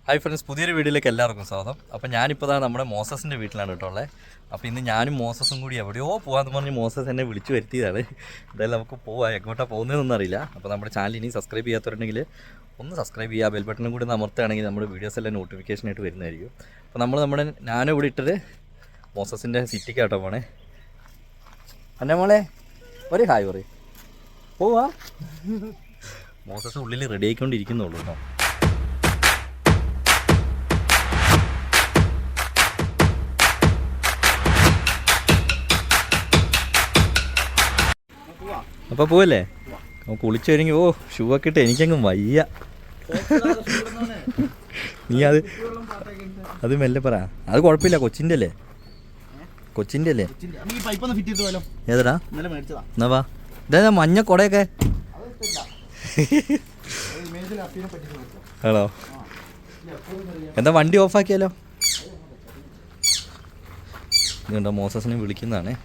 Hi friends, പുതിയൊരു വീഡിയോയിലേക്ക് എല്ലാവർക്കും സ്വാഗതം. അപ്പോൾ ഞാനിപ്പോൾ നമ്മുടെ മോസസിൻ്റെ വീട്ടിലാണ് കേട്ടോ ഉള്ളത്. അപ്പോൾ ഇന്ന് ഞാനും മോസസും കൂടി എവിടെയോ പോകാമെന്ന് പറഞ്ഞ് മോസസ് എന്നെ വിളിച്ചു വരുത്തിയതാണ്. എന്തായാലും നമുക്ക് പോവാം. എങ്ങോട്ടാണ് പോകുന്നതെന്നൊന്നും അറിയില്ല. അപ്പോൾ നമ്മുടെ ചാനൽ ഇനി സബ്സ്ക്രൈബ് ചെയ്യാത്തവരുണ്ടെങ്കിൽ ഒന്ന് സബ്സ്ക്രൈബ് ചെയ്യുക, ബെൽ ബട്ടണും കൂടി അമർത്തുകയാണെങ്കിൽ നമ്മുടെ വീഡിയോസ് എല്ലാം നോട്ടിഫിക്കേഷനായിട്ട് വരുന്നതായിരിക്കും. അപ്പോൾ ഞാനും ഇവിടെ ഇട്ടത് മോസസിൻ്റെ സിറ്റിക്കാട്ടോ പോണേ. അന്നെ മോളെ ഒരു ഹായ് പറയും പോവാ. മോസസ് ഉള്ളിൽ റെഡി ആയിക്കൊണ്ടിരിക്കുന്നുള്ളൂ കേട്ടോ. അപ്പോൾ പോവല്ലേ? നമുക്ക് കുളിച്ച് കഴിഞ്ഞ് ഷൂ ഒക്കെ ഇട്ട് എനിക്കങ്ങ് വയ്യ. നീ അത് മെല്ലെ പറ. അത് കുഴപ്പമില്ല, കൊച്ചിൻ്റെ അല്ലേ? ഏതാ എന്നാ വാ. ഇതാ മഞ്ഞ കുടയൊക്കെ ആണോ? എന്താ വണ്ടി ഓഫാക്കിയാലോ? ഇതുണ്ടോ മോസസിനെ വിളിക്കുന്നതാണേ.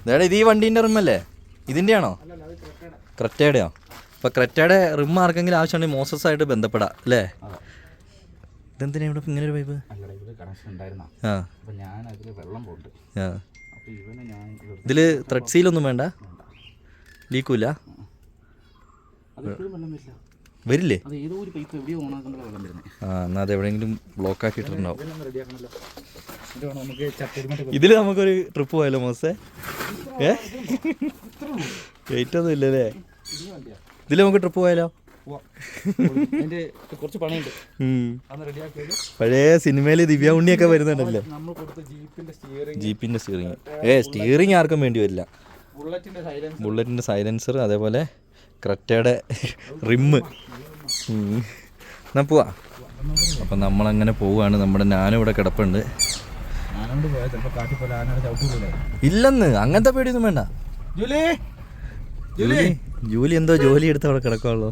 ഇതേടെ ഇത് ഈ വണ്ടീൻ്റെ റിമ്മല്ലേ? ഇതിൻ്റെ ആണോ? ക്രെറ്റയുടെയോ? അപ്പോൾ ക്രെറ്റയുടെ റിമ്മ് ആർക്കെങ്കിലും ആവശ്യമുണ്ടെങ്കിൽ മോസസായിട്ട് ബന്ധപ്പെടാം അല്ലേ? ഇതെന്തിനാ ഇവിടെ ഇങ്ങനെ ഒരു പൈപ്പ്? ഇതിൽ ത്രെഡ് സീലൊന്നും വേണ്ട? ലീക്കൂല? വരില്ലേ? എന്നാൽ അത് എവിടെയെങ്കിലും ബ്ലോക്ക് ആക്കിയിട്ടുണ്ടാവും. ഇതിൽ നമുക്കൊരു ട്രിപ്പ് പോയാലോ മോസേ? വെയിറ്റ് ഒന്നും ഇല്ലല്ലേ? ഇതിൽ നമുക്ക് ട്രിപ്പ് പോയാലോ? പഴയ സിനിമയിൽ ദിവ്യ ഉണ്ണിയൊക്കെ വരുന്നുണ്ടല്ലോ. ജീപ്പിന്റെ സ്റ്റിയറിങ് സ്റ്റിയറിങ് ആർക്കും വേണ്ടി വരില്ല. ബുള്ളറ്റിന്റെ സൈലൻസർ, അതേപോലെ ക്രെറ്റയുടെ റിമ്മ്. എന്നാ പോവാ. അപ്പം നമ്മളങ്ങനെ പോവുകയാണ്. നമ്മുടെ ഞാനിവിടെ കിടപ്പുണ്ട്. ഇല്ലെന്ന് അങ്ങനത്തെ പേടിയൊന്നും വേണ്ട. ജൂലി എന്തോ ജോലി എടുത്ത് അവിടെ കിടക്കുള്ളൂ.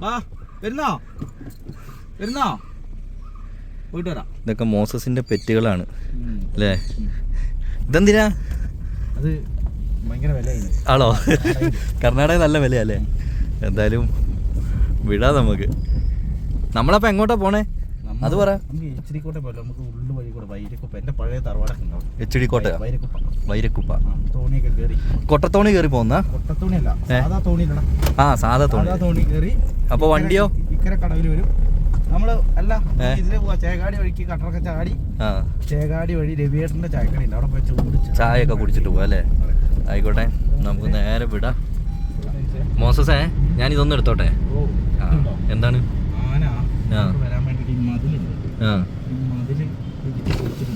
ഇതൊക്കെ മോസസിന്റെ പെറ്റുകളാണ് അല്ലേ? ഇതെന്തിനാ? ആണോ? കർണാടക നല്ല വിലയല്ലേ? എന്തായാലും വിടാം നമുക്ക്. നമ്മളപ്പോൾ എങ്ങോട്ടാ പോണേ? അത് പറ. വൈരക്കുപ്പ കൊട്ടത്തോണി കയറി പോന്ന? ആ സാധാ തോണി. അപ്പൊ വണ്ടിയോ? കടവിൽ വരും. നമ്മള് അല്ല ഇതില് പോവാ. ചേകാടി വഴിക്ക് കട്ടറൊക്കെ ചാടി ചേകാടി വഴി രവിയേട്ടന്റെ ചായക്കട ഉണ്ട്, അവിടെ പോയി ചായയൊക്കെ കുടിച്ചിട്ട് പോവാ അല്ലേ? ആയിക്കോട്ടെ, നമുക്ക് നേരെ വിടാം. മോസസേ, ഞാൻ ഇതൊന്നും എടുത്തോട്ടെ. എന്താണ്?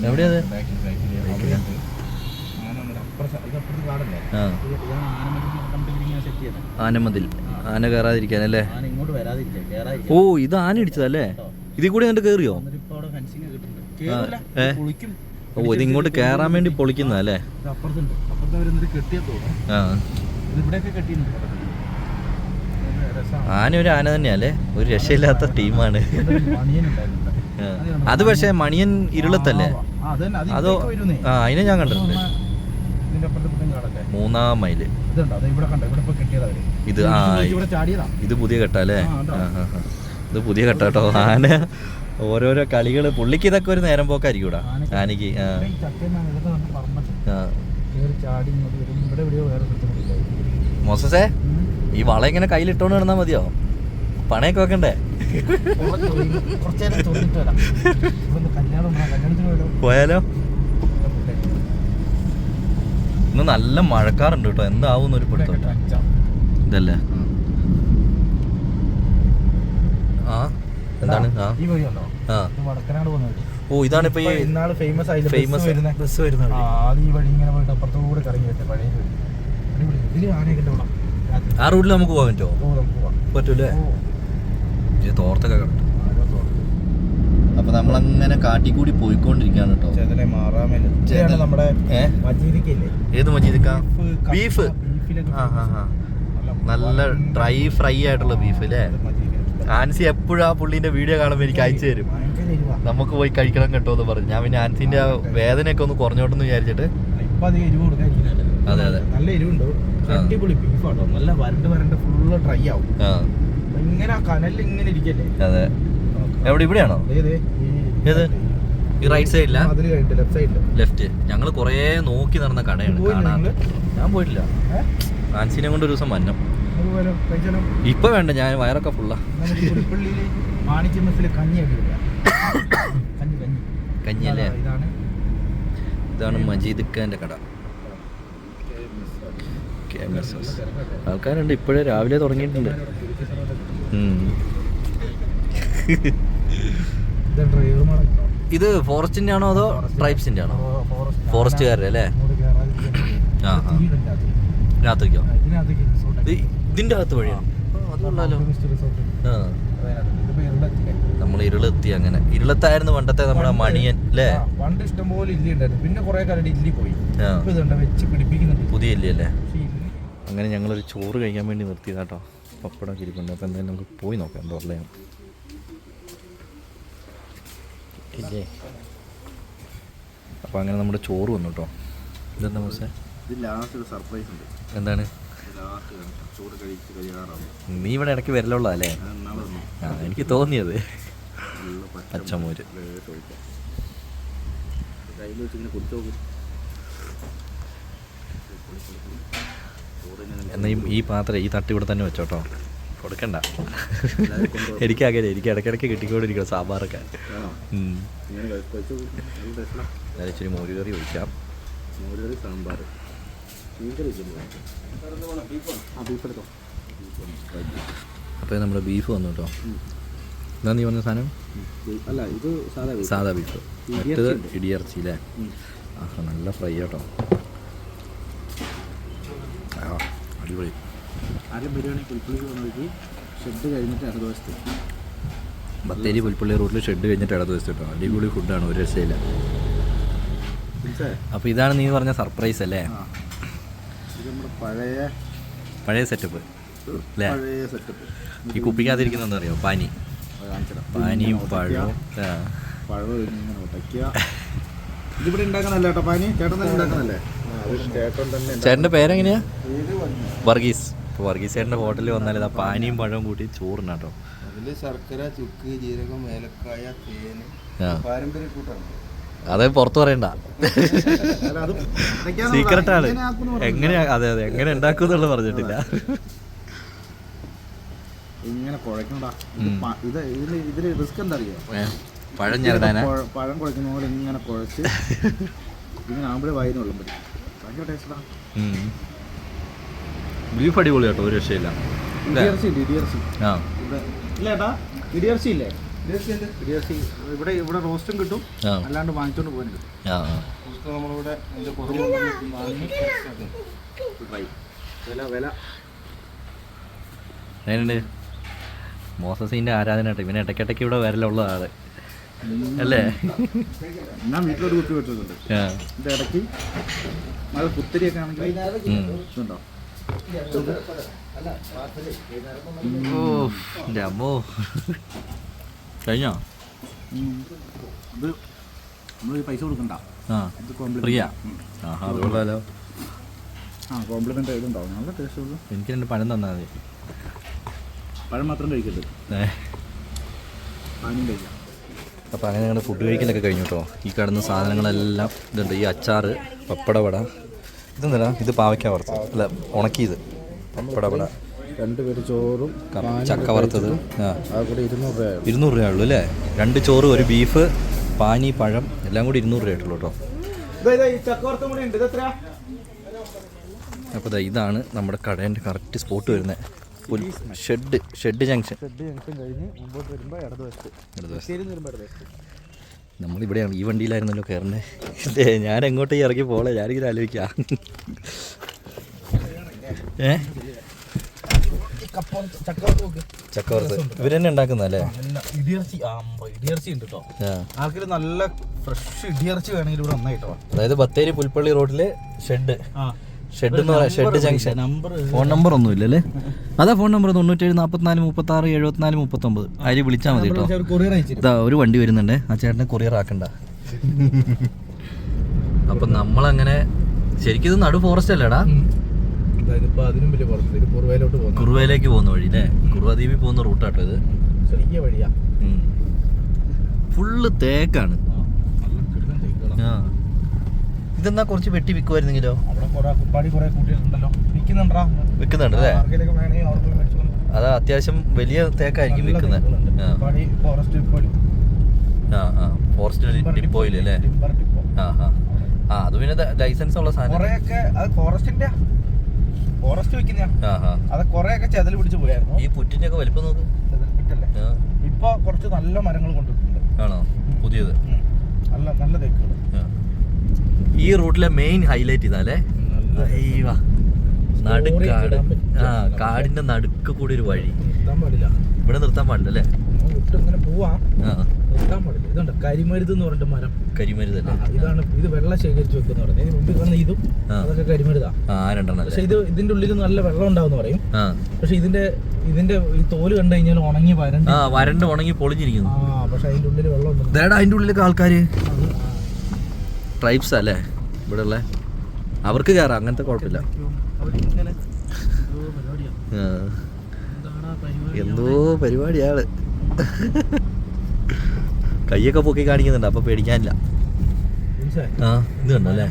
എവിടെയത്? ആനമതിൽ. ആന കയറാതിരിക്കാനല്ലേ? ഓ, ഇത് ആന ഇടിച്ചതല്ലേ? ഇതിൽ കൂടി എന്നിട്ട് കേറിയോ? ഓ, ഇത് ഇങ്ങോട്ട് കയറാൻ വേണ്ടി പൊളിക്കുന്നതല്ലേ? ആന ഒരു ആന തന്നെയല്ലേ? ഒരു രക്ഷയില്ലാത്ത ടീമാണ് അത്. പക്ഷേ മണിയൻ ഇരുളത്തല്ലേ? അതോ? അതിനെ ഞാൻ കണ്ടിട്ടുണ്ട്. 3-ാം മൈല്. ഇത് പുതിയ കെട്ടല്ലേ? ഇത് പുതിയ കെട്ടാട്ടോ. ആന ഓരോരോ കളികള്. പുള്ളിക്ക് ഇതൊക്കെ ഒരു നേരം പോക്കായിരിക്കൂടാ ആനക്ക്. മോസസേ, ഈ വള ഇങ്ങനെ കയ്യിലിട്ടോണ്ട് കിടന്നാ മതിയോ? പണയൊക്കെ വെക്കണ്ടേ? പോയാലോ? ഇന്ന് നല്ല മഴക്കാറുണ്ട് കേട്ടോ. എന്താവും ഒരു പിടുത്തം ഇതല്ലേ? എന്താണ്? ഓ, ഇതാണ് ഇപ്പൊ ഫേമസ് ബസ് വരുന്നത്. ആ റൂട്ടിൽ നമുക്ക് പോകാൻ പറ്റൂലേ? തോർത്തൊക്കെ കണ്ടു. അപ്പൊ നമ്മളങ്ങനെ കാട്ടിക്കൂടി പോയിക്കൊണ്ടിരിക്കുകയാണ് കേട്ടോ. ഏത് മജീദിക്ക? ബീഫ്. നല്ല ഡ്രൈ ഫ്രൈ ആയിട്ടുള്ള ബീഫ് അല്ലേ? ആൻസി എപ്പോഴും ആ പുള്ളീന്റെ വീഡിയോ കാണുമ്പോൾ എനിക്ക് അയച്ചു തരും. നമുക്ക് പോയി കഴിക്കണം കേട്ടോ എന്ന് പറഞ്ഞു. ഞാൻ പിന്നെ ആൻസിന്റെ വേദനയൊക്കെ ഒന്ന് കുറഞ്ഞോട്ടെന്ന് വിചാരിച്ചിട്ട് അതെ അതെ നല്ല എരിവുണ്ടോ, അടിപൊളി ബീഫാട്ടോ. നല്ല വരണ്ട് ഫുള്ള് ഡ്രൈ ആവും. ഇങ്ങനെ കനലിൽ ഇങ്ങനെ ഇരിക്കല്ലേ. അതെ. എവിടെ ഇവിടെയാണോ? ഏത് ഈ റൈറ്റ് സൈഡില്ല, ലെഫ്റ്റ്. ഞങ്ങൾ കുറേ നോക്കി നടന്ന കടയാണ് കാണാൻ. ഞാൻ പോയിട്ടില്ല. ആൻസിനെ കൊണ്ട് ഒരു ദിവസം വന്നം. ഇപ്പൊ വേണ്ട, ഞാൻ വയറൊക്കെ ഫുള്ളാ. കഞ്ഞിയല്ലേ? ഇതാണ് മജീദ് ഖാന്റെ കട. ആൾക്കാരുണ്ട് ഇപ്പോഴേ, രാവിലെ തുടങ്ങിയിട്ടുണ്ട്. ഇത് ഫോറസ്റ്റിന്റെ ആണോ അതോ ട്രൈബ്സിന്റെ ആണോ? ഫോറസ്റ്റുകാരുടെ അല്ലേ? ആ രാത്രിക്കോ? ഇതിന്റെ അകത്ത് വഴിയാണ്. അതുകൊള്ളാലോ. നമ്മൾ ഇരുളെത്തി. അങ്ങനെ ഇരുളത്തായിരുന്നു പണ്ടത്തെ നമ്മുടെ മണിയൻ അല്ലേ? പണ്ട് ഇഷ്ടംപോലെ ഇല്ലി ഉണ്ടായിരുന്നു, പിന്നെ കുറെ കാലം ഇല്ലി പോയി. വെച്ച് പിടിപ്പിക്കുന്നുണ്ട് പുതിയ ഇല്ലി അല്ലേ? അങ്ങനെ ഞങ്ങളൊരു ചോറ് കഴിക്കാൻ വേണ്ടി നിർത്തിയതാട്ടോ. പപ്പടം ഇരിപ്പുണ്ട്. അപ്പം എന്തായാലും നമുക്ക് പോയി നോക്കാം എന്തോ അല്ലേ. ഇല്ലേ? അപ്പം അങ്ങനെ നമ്മുടെ ചോറ് വന്നു കേട്ടോ. ഇതെന്താ മോശം? സർപ്രൈസ് ഉണ്ട്. എന്താണ്? നീ ഇവിടെ ഇടയ്ക്ക് വരലുള്ള അല്ലേ? ആ, എനിക്ക് തോന്നിയത്. പച്ചമോര് എന്നാ ഈ പാത്രം ഈ തട്ടി ഇവിടെ തന്നെ വെച്ചോട്ടോ, കൊടുക്കണ്ട. എനിക്കാകെ എനിക്ക് ഇടയ്ക്കിടയ്ക്ക് കിട്ടിക്കൊണ്ടിരിക്കണം സാമ്പാറൊക്കെ. ഇച്ചിരി മോരുകറി ഒഴിക്കാം. മോരുകറി, സാമ്പാർ. അപ്പോൾ നമ്മുടെ ബീഫ് വന്നു കേട്ടോ. എന്താ നീ പറഞ്ഞ സാധനം? അല്ല, ഇത് സാധാ ബീഫ്. മറ്റേത് ഇടിയിറച്ചി അല്ലേ? ആ, നല്ല ഫ്രൈ കേട്ടോ. ആ, അടിപൊളി. ബത്തേരി പുൽപ്പള്ളി റൂട്ടിൽ ഷെഡ് കഴിഞ്ഞിട്ട് ഇടത് വശത്ത് കേട്ടോ. അടിപൊളി ഫുഡാണ്, ഒരു രക്ഷയില്ല. അപ്പോൾ ഇതാണ് നീ പറഞ്ഞ സർപ്രൈസ് അല്ലേ? പഴയ സെറ്റപ്പ് അല്ലേ? ഈ കുപ്പിക്കാതിരിക്കുന്ന എന്താ അറിയോ? പാനിയും പഴവും. ഇതിവിടെ ഉണ്ടാക്കുന്നല്ലേ കേട്ടോ പാനി? ചേട്ടൻ തന്നെ ഉണ്ടാക്കുന്നല്ലേ? ചേട്ടൻ്റെ പേരെങ്ങനെയാ? വർഗീസ്. ഇപ്പോൾ വർഗീസ് ചേട്ടൻ്റെ ഹോട്ടലിൽ വന്നാൽ ഇതാ പാനിയും പഴവും കൂട്ടി ചോറിനാ കേട്ടോ. അതിൽ ശർക്കര, ചുക്ക്, ജീരകം, ഏലക്കായ, തേന്, പാരമ്പര്യ കൂട്ടാണ്. അത് പുറത്ത് പറയണ്ട, സീക്രട്ടാണ്. എങ്ങനെയാ? അതെ അതെ, എങ്ങനെ ഉണ്ടാക്കും എന്നുള്ളത് പറഞ്ഞിട്ടില്ല. ഇങ്ങനെ കുഴക്കണ്ടാ. ഇതില് റിസ്ക് എന്താ അറിയോ? പഴം ഞെരടാനാ? പഴം കുഴക്കുന്ന പോലെ ഇങ്ങനെ കുഴച്ച് ഇങ്ങനെ ആകുമ്പോഴേ വായിന് വെള്ളം പറ്റും. ഭയങ്കര ടേസ്റ്റാ. ബീഫ് അടിപൊളി കേട്ടോ, ഒരു രക്ഷയില്ല. ഇടിയർച്ചി ഇല്ലേ? ഇവിടെ റോസ്റ്റും കിട്ടും, അല്ലാണ്ട് വാങ്ങിച്ചോണ്ട് പോകാൻ കിട്ടും. നമ്മളിവിടെ എങ്ങനെയുണ്ട്? മോസസിന്റെ ആരാധന കേട്ടോ. ഇവന് ഇടയ്ക്കിടയ്ക്ക് ഇവിടെ വരലുള്ള ആള് അല്ലേ? ഞാൻ വീട്ടിലൊരു കുത്തി വെച്ചിട്ടുണ്ട്. ഇത് ഇടയ്ക്ക് നല്ല കുത്തിരിയൊക്കെ ആണെങ്കിൽ ഇതുണ്ടോ? അമ്മോ, കഴിഞ്ഞോ? ഇത് നമ്മൾ പൈസ കൊടുക്കണ്ട. ഫ്രീയാ? ആഹാ, അതുകൊള്ളാലോ. കോംപ്ലിമെന്റ് ഇതുണ്ടാവും. നല്ല ടേസ്റ്റ് ഉള്ളൂ. എനിക്ക് 2 പഴം തന്നാൽ മതി. പഴം മാത്രം കഴിക്കരുത്, പാനും കഴിക്കാം. അപ്പോൾ അങ്ങനെ ഞങ്ങൾ ഫുഡ് കഴിക്കലൊക്കെ കഴിഞ്ഞു കേട്ടോ. ഈ കിടന്ന സാധനങ്ങളെല്ലാം ഇതുണ്ട്. ഈ അച്ചാറ്, പപ്പടവട, ഇതെന്താ? ഇത് പാവയ്ക്ക വറുത്തത് അല്ല, ഉണക്കിയത് പപ്പടവട, 2 പേര് ചോറും ചക്ക വറുത്തത്. 200 രൂപ ഉള്ളൂ അല്ലേ? 2 ചോറ്, 1 ബീഫ്, പാനി, പഴം എല്ലാം കൂടി 200 രൂപയായിട്ടുള്ളൂ കേട്ടോ. അപ്പോൾ ഇതാണ് നമ്മുടെ കടേൻ്റെ കറക്റ്റ് സ്പോട്ട് വരുന്നത്. ഷെഡ് ജംഗ്ഷൻ കഴിഞ്ഞ് മുമ്പോട്ട് വരുമ്പോൾ ഇടതുവശത്ത്. നമ്മളിവിടെയാണ്, ഈ വണ്ടിയിലായിരുന്നല്ലോ കയറുന്നത്. ഇല്ലേ, ഞാൻ എങ്ങോട്ടേ ഇറങ്ങി പോലെ ഞാനിങ്ങനെ ആലോചിക്കാം. ചക്കവറുത്ത് ഇവർ തന്നെ ഉണ്ടാക്കുന്നല്ലേ? ഇടിയർച്ചി ഉണ്ട് കേട്ടോ. ആൾക്കാർ നല്ല ഫ്രഷ് ഇടിയർച്ചി വേണമെങ്കിൽ ഇവിടെ നന്നായിട്ടോ. അതായത് ബത്തേരി പുൽപ്പള്ളി റോഡില് ഷെഡ് എന്ന് പറയാം, ഷെഡ് ജംഗ്ഷൻ. ഫോൺ നമ്പർ ഒന്നും ഇല്ലല്ലേ? അതാ ഫോൺ നമ്പർ 97 44 36 74 39. അതിൽ വിളിച്ചാൽ മതി കേട്ടോ. ഇതാ ഒരു വണ്ടി വരുന്നുണ്ട്, ആ ചേട്ടനെ കൊറിയർ ആക്കണ്ട. അപ്പം നമ്മളങ്ങനെ ശരിക്കും ഇത് നടു ഫോറസ്റ്റ് അല്ലേടാ? ഇതിപ്പോ അതിനും വലിയ പുറത്ത് ഇത് കുറുവയിലോട്ട് പോകുന്നു. കുറുവയിലേക്ക് പോകുന്ന വഴി അല്ലേ? കുറുവാദ്വീപിൽ പോകുന്ന റൂട്ടാട്ടോ ഇത്. ചെറിയ വഴിയാ, ഫുള്ള് തേക്കാണ്. ഇതെന്നാ കുറച്ച് വെട്ടി വിൽക്കുമായിരുന്നെങ്കിലോ? അവിടെ കുപ്പാടി കുറെ കൂട്ടിയിട്ടുണ്ടല്ലോ, വിൽക്കുന്നുണ്ട് അല്ലേ? അതാ അത്യാവശ്യം വലിയ തേക്കായിരിക്കും വിൽക്കുന്നത്. ഫോറസ്റ്റ് ഡിപ്പോയിൽ അല്ലേ? അത് പിന്നെ ലൈസൻസ് ഉള്ള സാധനം. ഈ പുറ്റിന്റെ ഒക്കെ വലിപ്പം നോക്ക്. ഇപ്പൊ കുറച്ച് നല്ല മരങ്ങൾ കൊണ്ടിട്ടുണ്ട്. ആണോ? പുതിയത് നല്ല തേക്കുകൾ. ഈ റൂട്ടിലെ മെയിൻ ഹൈലൈറ്റ് ഇതാല്ലേ? നടുക്കാട്. കാടിന്റെ നടുക്ക് കൂടി ഒരു വഴി. ഇവിടെ നിർത്താൻ പാടില്ല അല്ലേ? കരിമരുത് എന്ന് പറഞ്ഞിട്ട് മരം. കരിമരുതല്ലേ? ഇതാണ് ഇത് വെള്ളം ശേഖരിച്ചു വെക്കുന്ന പറഞ്ഞത്. മുമ്പിൽ കാണുന്ന ഇതും അതൊക്കെ കരിമരുതാ. പക്ഷെ ഇതിന്റെ ഉള്ളിൽ നല്ല വെള്ളം ഉണ്ടാവും പറയും. പക്ഷെ ഇതിന്റെ ഈ തോല് കണ്ടു കഴിഞ്ഞാൽ ഉണങ്ങി വരണ്ട് ഉണങ്ങി പൊളിഞ്ഞിരിക്കുന്നു. പക്ഷെ അതിന്റെ ഉള്ളിൽ വെള്ളം ഉണ്ട്. അതിന്റെ ഉള്ളിലൊക്കെ ആൾക്കാര് ട്രൈബ്സ് അല്ലേ ഇവിടെ ഉള്ള? അവർക്ക് കയറാം, അങ്ങനത്തെ കുഴപ്പമില്ല. എന്തോ പരിപാടിയാണ്. കയ്യൊക്കെ പൊക്കി കാണിക്കുന്നുണ്ട്, അപ്പൊ പേടിക്കാനില്ല. ഇത് കണ്ടോ അല്ലേ?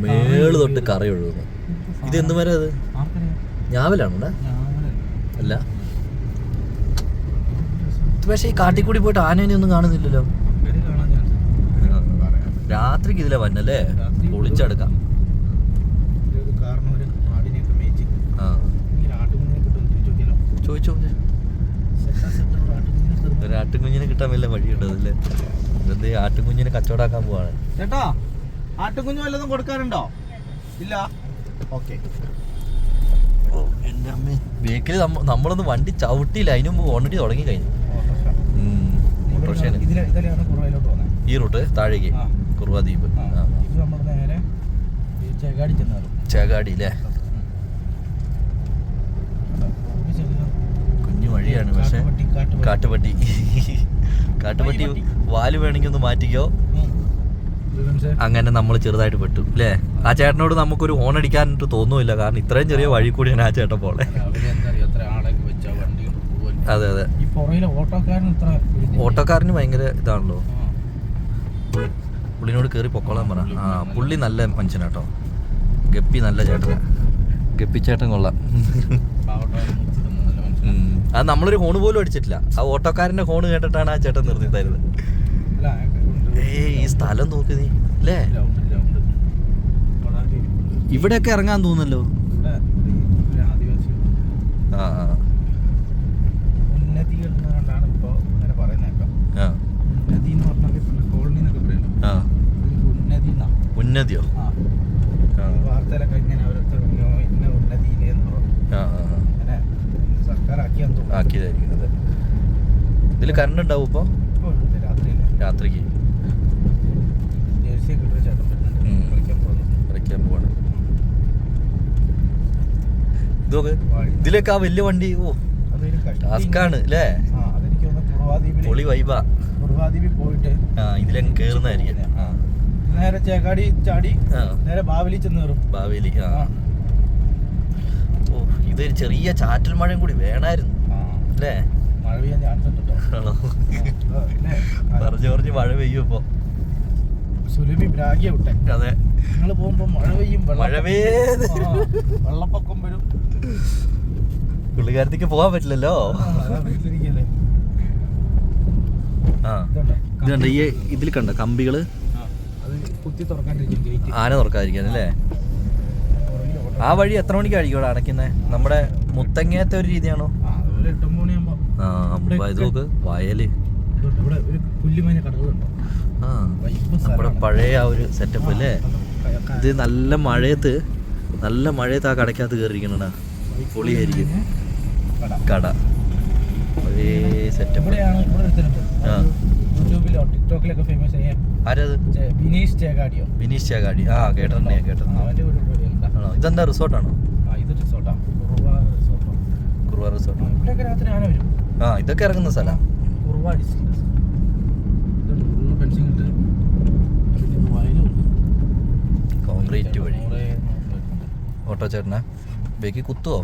മേള് തൊട്ട് കറ ഒഴുകുന്നു. ഇത് എന്ത് മരം? അത് ഞാവലാണോ? അല്ല, പക്ഷെ ഈ കാട്ടിക്കൂടി പോയിട്ട് ആനേനെ ഒന്നും കാണുന്നില്ലല്ലോ. രാത്രിക്ക് ഇതിലെ വന്നല്ലേ? പൊളിച്ചെടുക്കാം. ചോദിച്ചോ, ഒരു ആട്ടുകുഞ്ഞിനെ കിട്ടാൻ വല്ല വഴിയുണ്ടല്ലേ? വെറുതെ ആട്ടുകുഞ്ഞിനെ കച്ചവടാക്കാൻ പോവാണ്. ചേട്ടാ, ആട്ടുകുഞ്ഞു വല്ലതും കൊടുക്കാറുണ്ടോ? ഇല്ല. ഓക്കെ. എന്റെ അമ്മേ, ബേക്കിൽ നമ്മളൊന്ന് വണ്ടി ചവിട്ടിയില്ല, അതിന് മുമ്പ് ഓൾറെഡി തുടങ്ങി കഴിഞ്ഞു. ഈ റൂട്ട് താഴേക്ക് കുറുവാദ്വീപ്. ചേകാടി അല്ലേ? കുഞ്ഞു വഴിയാണ്, പക്ഷെ കാട്ടുപട്ടി. കാട്ടുപട്ടി വാല് വേണമെങ്കിൽ ഒന്ന് മാറ്റിക്കോ. അങ്ങനെ നമ്മൾ ചെറുതായിട്ട് പെട്ടു അല്ലേ? ആ ചേട്ടനോട് നമുക്കൊരു ഹോൺ അടിക്കാനായിട്ട് തോന്നുന്നില്ല, കാരണം ഇത്രയും ചെറിയ വഴി കൂടിയാണ് ആ ചേട്ടൻ പോലെ. അതെ അതെ, ഓട്ടോക്കാരന് ഭയങ്കര ഇതാണല്ലോ. പുള്ളിനോട് കയറി പൊക്കോളാൻ പറ. പുള്ളി നല്ല മനുഷ്യനാട്ടോ. ഗപ്പി നല്ല ചേട്ടൻ, ഗപ്പി ചേട്ടൻ കൊള്ളാം. അത് നമ്മളൊരു ഹോണ് പോലും അടിച്ചിട്ടില്ല. ആ ഓട്ടോക്കാരന്റെ ഹോണ് കേട്ടിട്ടാണ് ആ ചേട്ടൻ നിർത്തി തരുന്നത്. ഈ സ്ഥലം നോക്ക് നീ അല്ലേ? ഇവിടെയൊക്കെ ഇറങ്ങാൻ തോന്നുന്നല്ലോ. ഉന്നതിയോ? ആക്കിയതായിരിക്കും. ഇതിൽ കറണ്ട് ഉണ്ടാവും ഇപ്പൊ രാത്രിക്ക്? കളിക്കാൻ പോവാണ്. ഇതൊക്കെ ഇതിലേക്ക് ആ വലിയ വണ്ടി ടാസ്കാണ് അല്ലേ? പൊളി വൈബാ. ഇതിലങ്ങ് കേറുന്നതായിരിക്കും. നേരെ ചേക്കാടി ചാടി നേരെ ബാവലി ചെന്ന് കയറും. ബാവേലി. ഇതൊരു ചെറിയ ചാറ്റൽ മഴയും കൂടി വേണമായിരുന്നു അല്ലേ? മഴ പെയ്യാൻ ചാൻസ് ഉണ്ട്. പറഞ്ഞു മഴ പെയ്യും ഇപ്പൊ. സുലഭി ബ്രാഗിയ വിട്ടെ. അതെ, നിങ്ങൾ പോകുമ്പോ മഴ പെയ്യും, വെള്ളപ്പൊക്കം വരും. പുള്ളിക്കാരത്തേക്ക് പോകാൻ പറ്റില്ലല്ലോ. ഇത് കണ്ട, ഈ ഇതിൽ കണ്ട കമ്പികള് ആന തുറക്കാതിരിക്കാൻ അല്ലേ? ആ വഴി എത്ര മണിക്കായിരിക്കും ഇവിടെ അടയ്ക്കുന്നത്? നമ്മുടെ മുത്തങ്ങയത്തെ ഒരു രീതിയാണോ? ഇത് നോക്ക്, വയല്. നമ്മുടെ പഴയ ആ ഒരു സെറ്റപ്പ് അല്ലേ? ഇത് നല്ല മഴയത്ത് ആ കടക്കകത്ത് കയറിയിരിക്കണ പൊളിയായിരിക്കും. കട ഒരേ സെറ്റപ്പ്. ആരത്? ബിനീഷ് ചേകാടി. കേട്ടിട്ടുണ്ടേ. ഇതെന്താ റിസോർട്ടാണോ? കുറുവ റിസോർട്ട്. ഇതൊക്കെ ഇറങ്ങുന്ന സ്ഥലം. കോൺക്രീറ്റ് വഴി. ഓട്ടോ ചേട്ടനാ ബേക്കി കുത്തുവോ?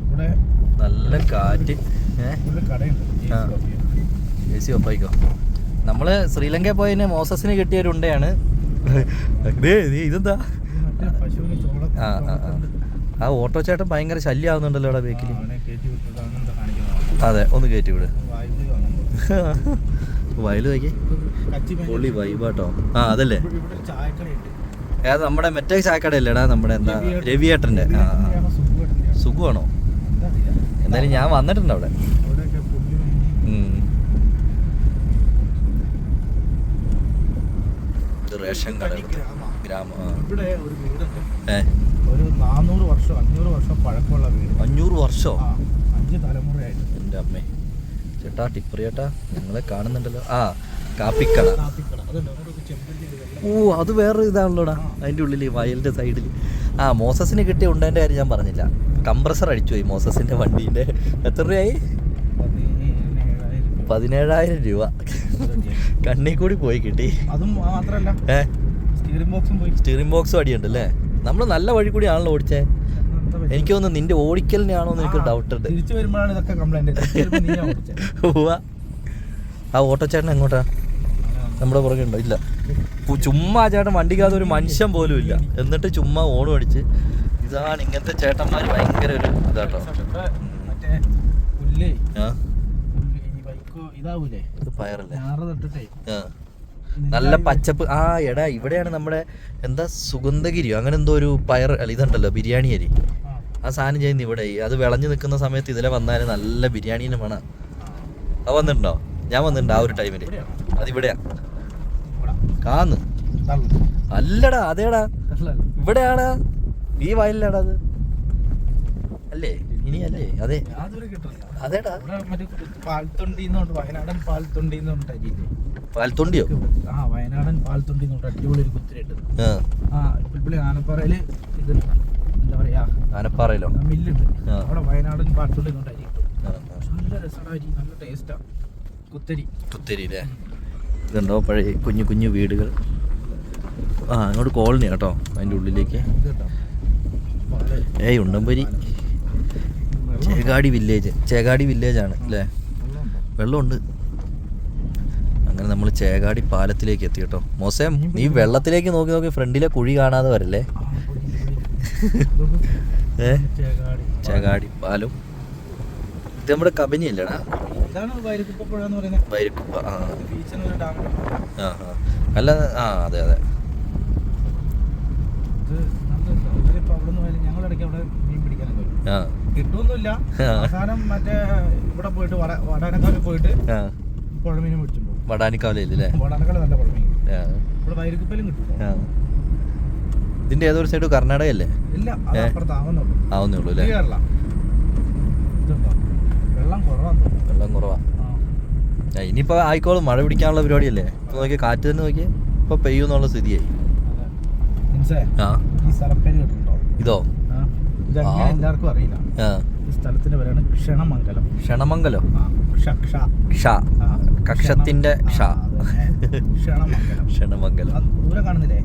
ഇവിടെ നല്ല കാറ്റ്. എ സി ഒപ്പായിക്കോ. നമ്മള് ശ്രീലങ്ക പോയതിന് മോസസിന് കിട്ടിയൊരു ഉണ്ടയാണ്. ഇതെന്താ? ആ ഓട്ടോ ചേട്ടൻ ഭയങ്കര ശല്യമാവുന്നുണ്ടല്ലോ അവിടെ ബേക്കിൽ. അതെ, ഒന്ന് കയറ്റി വിട്. വയല് നോക്കി പൊള്ളി വൈബാട്ടോ. ആ അതല്ലേ, ഏതാ നമ്മുടെ മറ്റേ ചായക്കടയല്ലേടാ, നമ്മുടെ എന്താ രവിയേട്ടൻ്റെ. ആ സുഖമാണോ? എന്തായാലും ഞാൻ വന്നിട്ടുണ്ട് അവിടെ. റേഷൻ കട ഗ്രാമം. ഒരു 400 വർഷം 500 വർഷം പഴക്കമുള്ള വീട്. 500 വർഷോ? 5 തലമുറയായിട്ട്. എൻ്റെ അമ്മേ. ചേട്ടാ ടിപ്പർ ചേട്ടാ, ഞങ്ങളെ കാണുന്നുണ്ടല്ലോ. ആ കാപ്പിക്കട. ഓ അത് വേറൊരു ഇതാണല്ലോടാ, അതിൻ്റെ ഉള്ളിൽ വയലിൻ്റെ സൈഡിൽ. ആ മോസസിന് കിട്ടിയ ഉണ്ടേൻ്റെ കാര്യം ഞാൻ പറഞ്ഞില്ല. കംപ്രസർ അടിച്ചു പോയി മോസസിൻ്റെ വണ്ടീൻ്റെ. എത്ര രൂപയായി? 17,000 രൂപ. കണ്ണി കൂടി പോയി കിട്ടി. അതും മാത്രല്ല, സ്റ്റീറിംഗ് ബോക്സും അടിയുണ്ടല്ലേ. നമ്മൾ നല്ല വഴി കൂടി ആണല്ലോ ഓടിച്ചേ. എനിക്ക് തോന്നുന്നു നിന്റെ ഓടിക്കലിനാണോ എന്ന് എനിക്ക് ഡൗട്ട് ഉണ്ട്. തിരിച്ചു വരുമ്പോഴാണ് ഇതൊക്കെ കംപ്ലൈന്റ്. ആ ഓട്ടോ ചേട്ടൻ എങ്ങോട്ടാ? നമ്മുടെ പുറകെ ഉണ്ടോ? ഇല്ല, ചുമ്മാ ചേട്ടൻ വണ്ടിക്കകത്ത് ഒരു മനുഷ്യൻ പോലും ഇല്ല, എന്നിട്ട് ചുമ്മാ ഓണം അടിച്ച്. ഇതാണ് ഇങ്ങനത്തെ ചേട്ടന്മാർ ഭയങ്കര ഒരു ഇതാട്ടോ. ഇത് പയറല്ലേ? നല്ല പച്ചപ്പ്. ആ എടാ, ഇവിടെയാണ് നമ്മുടെ എന്താ സുഗന്ധഗിരിയോ അങ്ങനെ എന്തോ ഒരു പയർ അല്ല ഇതുണ്ടല്ലോ, ബിരിയാണി അരി. ആ സാധനം ചെയ്യുന്ന ഇവിടെ. അത് വിളഞ്ഞു നിൽക്കുന്ന സമയത്ത് ഇതിലെ വന്നാൽ നല്ല ബിരിയാണീനെ വേണം. അത് വന്നിട്ടുണ്ടോ? ഞാൻ വന്നിട്ടുണ്ട് ആ ഒരു ടൈമിൽ. അതിവിടെയാ കാന്ന്. അല്ലടാ, അതേടാ ഇവിടെയാടാ, ഈ വയലിലാടാ അത്. അല്ലേ? ഇനി അല്ലേ? അതെ അതേടാ. വയനാടൻ പാൽത്തൊണ്ടിയോ? ആ വയനാടൻ പാൽത്തൊണ്ടി അടിപൊളി ഒരു കുത്തിരിട്ട്. പുൽപ്പള്ളി ആനപ്പാറയില് ഇത് എന്താ പറയാ, ആനപ്പാറയിലോ മില്ലുണ്ട്. അവിടെ വയനാടൻ പാൽത്തൊണ്ടി അരി കിട്ടും. നല്ല രസമാണ് അരി, നല്ല ടേസ്റ്റാ. കുത്തരി അല്ലേ? ഇതുണ്ടോ പഴയ കുഞ്ഞു കുഞ്ഞു വീടുകൾ. ആ അങ്ങോട്ട് കോളനി കേട്ടോ, അതിൻ്റെ ഉള്ളിലേക്ക്. ഉണ്ടംപരി ചേകാടി വില്ലേജ് ആണ് അല്ലേ? വെള്ളമുണ്ട്. അങ്ങനെ നമ്മൾ ചേകാടി പാലത്തിലേക്ക് എത്തി കേട്ടോ. മോശം, നീ വെള്ളത്തിലേക്ക് നോക്കി നോക്കി ഫ്രണ്ടിലെ കുഴി കാണാതെ വരല്ലേ. ചേകാടി പാലം. ഇത് നമ്മുടെ കബനി അല്ലേടാ? വൈരക്കുപ്പ. അല്ല, ആ അതെ അതെ. കിട്ടുമൊന്നുമില്ല. അവസാനം മറ്റേ ഇവിടെ പോയിട്ട് വടാനക്കാവിൽ പോയിട്ട് പുഴമീനും മേടിച്ചിട്ടുണ്ട്. വടാനിക്കാവിലല്ലേ? വടാനക്കാവിൽ നല്ല പുഴമീൻ. ഇവിടെ വൈരക്കുപ്പയിലും കിട്ടും. ഇതിന്റെ ഏതൊരു സൈഡ് കർണാടകയല്ലേ? ഇല്ല, അപ്പുറത്ത് ആവുന്നേ ഉള്ളൂ അല്ലേ? കേരള. വെള്ളം കുറവാ. ഇനിയിപ്പോ ആയിക്കോളും, മഴ പിടിക്കാനുള്ള പരിപാടിയല്ലേ. ഇപ്പൊ നോക്കിയ കാറ്റ് തന്നെ നോക്കിയേ, ഇപ്പൊ പെയ്യൂന്നുള്ള സ്ഥിതിയായി. ഇതോ? എല്ലാവർക്കും അറിയില്ല. ഈ സ്ഥലത്തിന്റെ പേരാണ് ക്ഷണമംഗലം. ക്ഷണമംഗലം? കക്ഷത്തിന്റെ ക്ഷണമംഗലം. ദൂരെ കാണുന്നില്ലേ?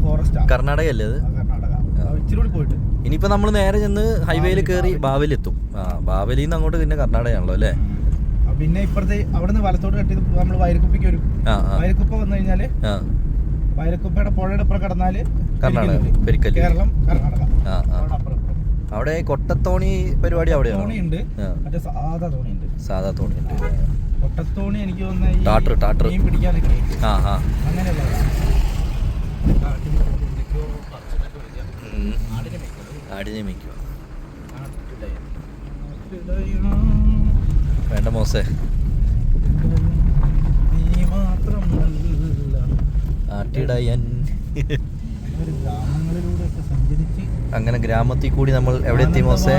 ഫോറസ്റ്റ്. കർണാടക അല്ലേ അത്? ഇച്ചിരി പോയിട്ട് ഇനിയിപ്പോ നമ്മൾ നേരെ ചെന്ന് ഹൈവേയിൽ കയറി ബാവലിയെത്തും. ബാവലിൽ നിന്ന് അങ്ങോട്ട് പിന്നെ കർണാടകയാണല്ലോ അല്ലേ? പിന്നെ ഇപ്പുറത്തെ അവിടെ നിന്ന് വലത്തോട്ട് കെട്ടി നമ്മൾ വൈരക്കുപ്പയ്ക്ക് വരും. വൈരക്കുപ്പ വന്നു കഴിഞ്ഞാല് വൈരക്കുപ്പയുടെ പുഴയുടെ അപ്പുറം കടന്നാല് കർണാടക, കേരളം, കർണാടക. അവിടെ കൊട്ടത്തോണി പരിപാടി അവിടെയാണ്. തോണിയുണ്ട്, മറ്റേ സാധാ തോണിയുണ്ട്. കൊട്ടത്തോണി എനിക്ക് തോന്നുന്നു മീൻ പിടിക്കാനൊക്കെ അങ്ങനെയല്ല. ആടിനെ മേയ്ക്കുക വേണ്ട മോശേ. ആട്ടിടയൻ. അങ്ങനെ ഗ്രാമത്തിൽ കൂടി നമ്മൾ എവിടെ എത്തി മോശേ?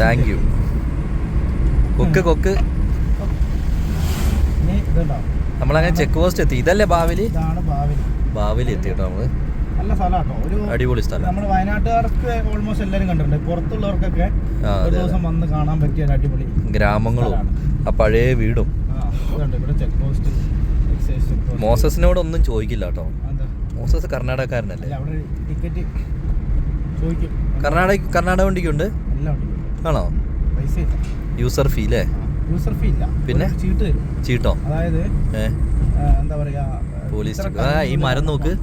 Thank you. കൊക്ക് നമ്മളങ്ങനെ ചെക്ക് പോസ്റ്റ് എത്തി. ഇതല്ലേ ബാവലി? ബാവലി എത്തി കേട്ടോ നമ്മള്. നല്ല സ്ഥലമാട്ടോ, ഒരു അടിപൊളി സ്ഥലം. നമ്മുടെ വയനാട്ടുകാർക്ക് ഓൾമോസ്റ്റ് എല്ലാവരും കണ്ടിട്ടുണ്ട്. പുറത്തുള്ളവർക്കൊക്കെ ഒരു ദിവസം വന്ന് കാണാൻ പറ്റിയ അടിപൊളി ഗ്രാമങ്ങളും ആ പഴയ വീടും. ഇവിടെ ചെക്ക് പോസ്റ്റ് മോസസിനോട് ഒന്നും ചോദിക്കില്ല കേട്ടോ. മോസസ് കർണാടകക്കാരനല്ലേ? കർണാടക വണ്ടിക്കുണ്ട് ആണോ? യൂസർ ഫീ അല്ലേ? പിന്നെ ചീട്ടോ? അതായത് എന്താ പറയാ, പോലീസ് ഈ മരം നോക്ക്,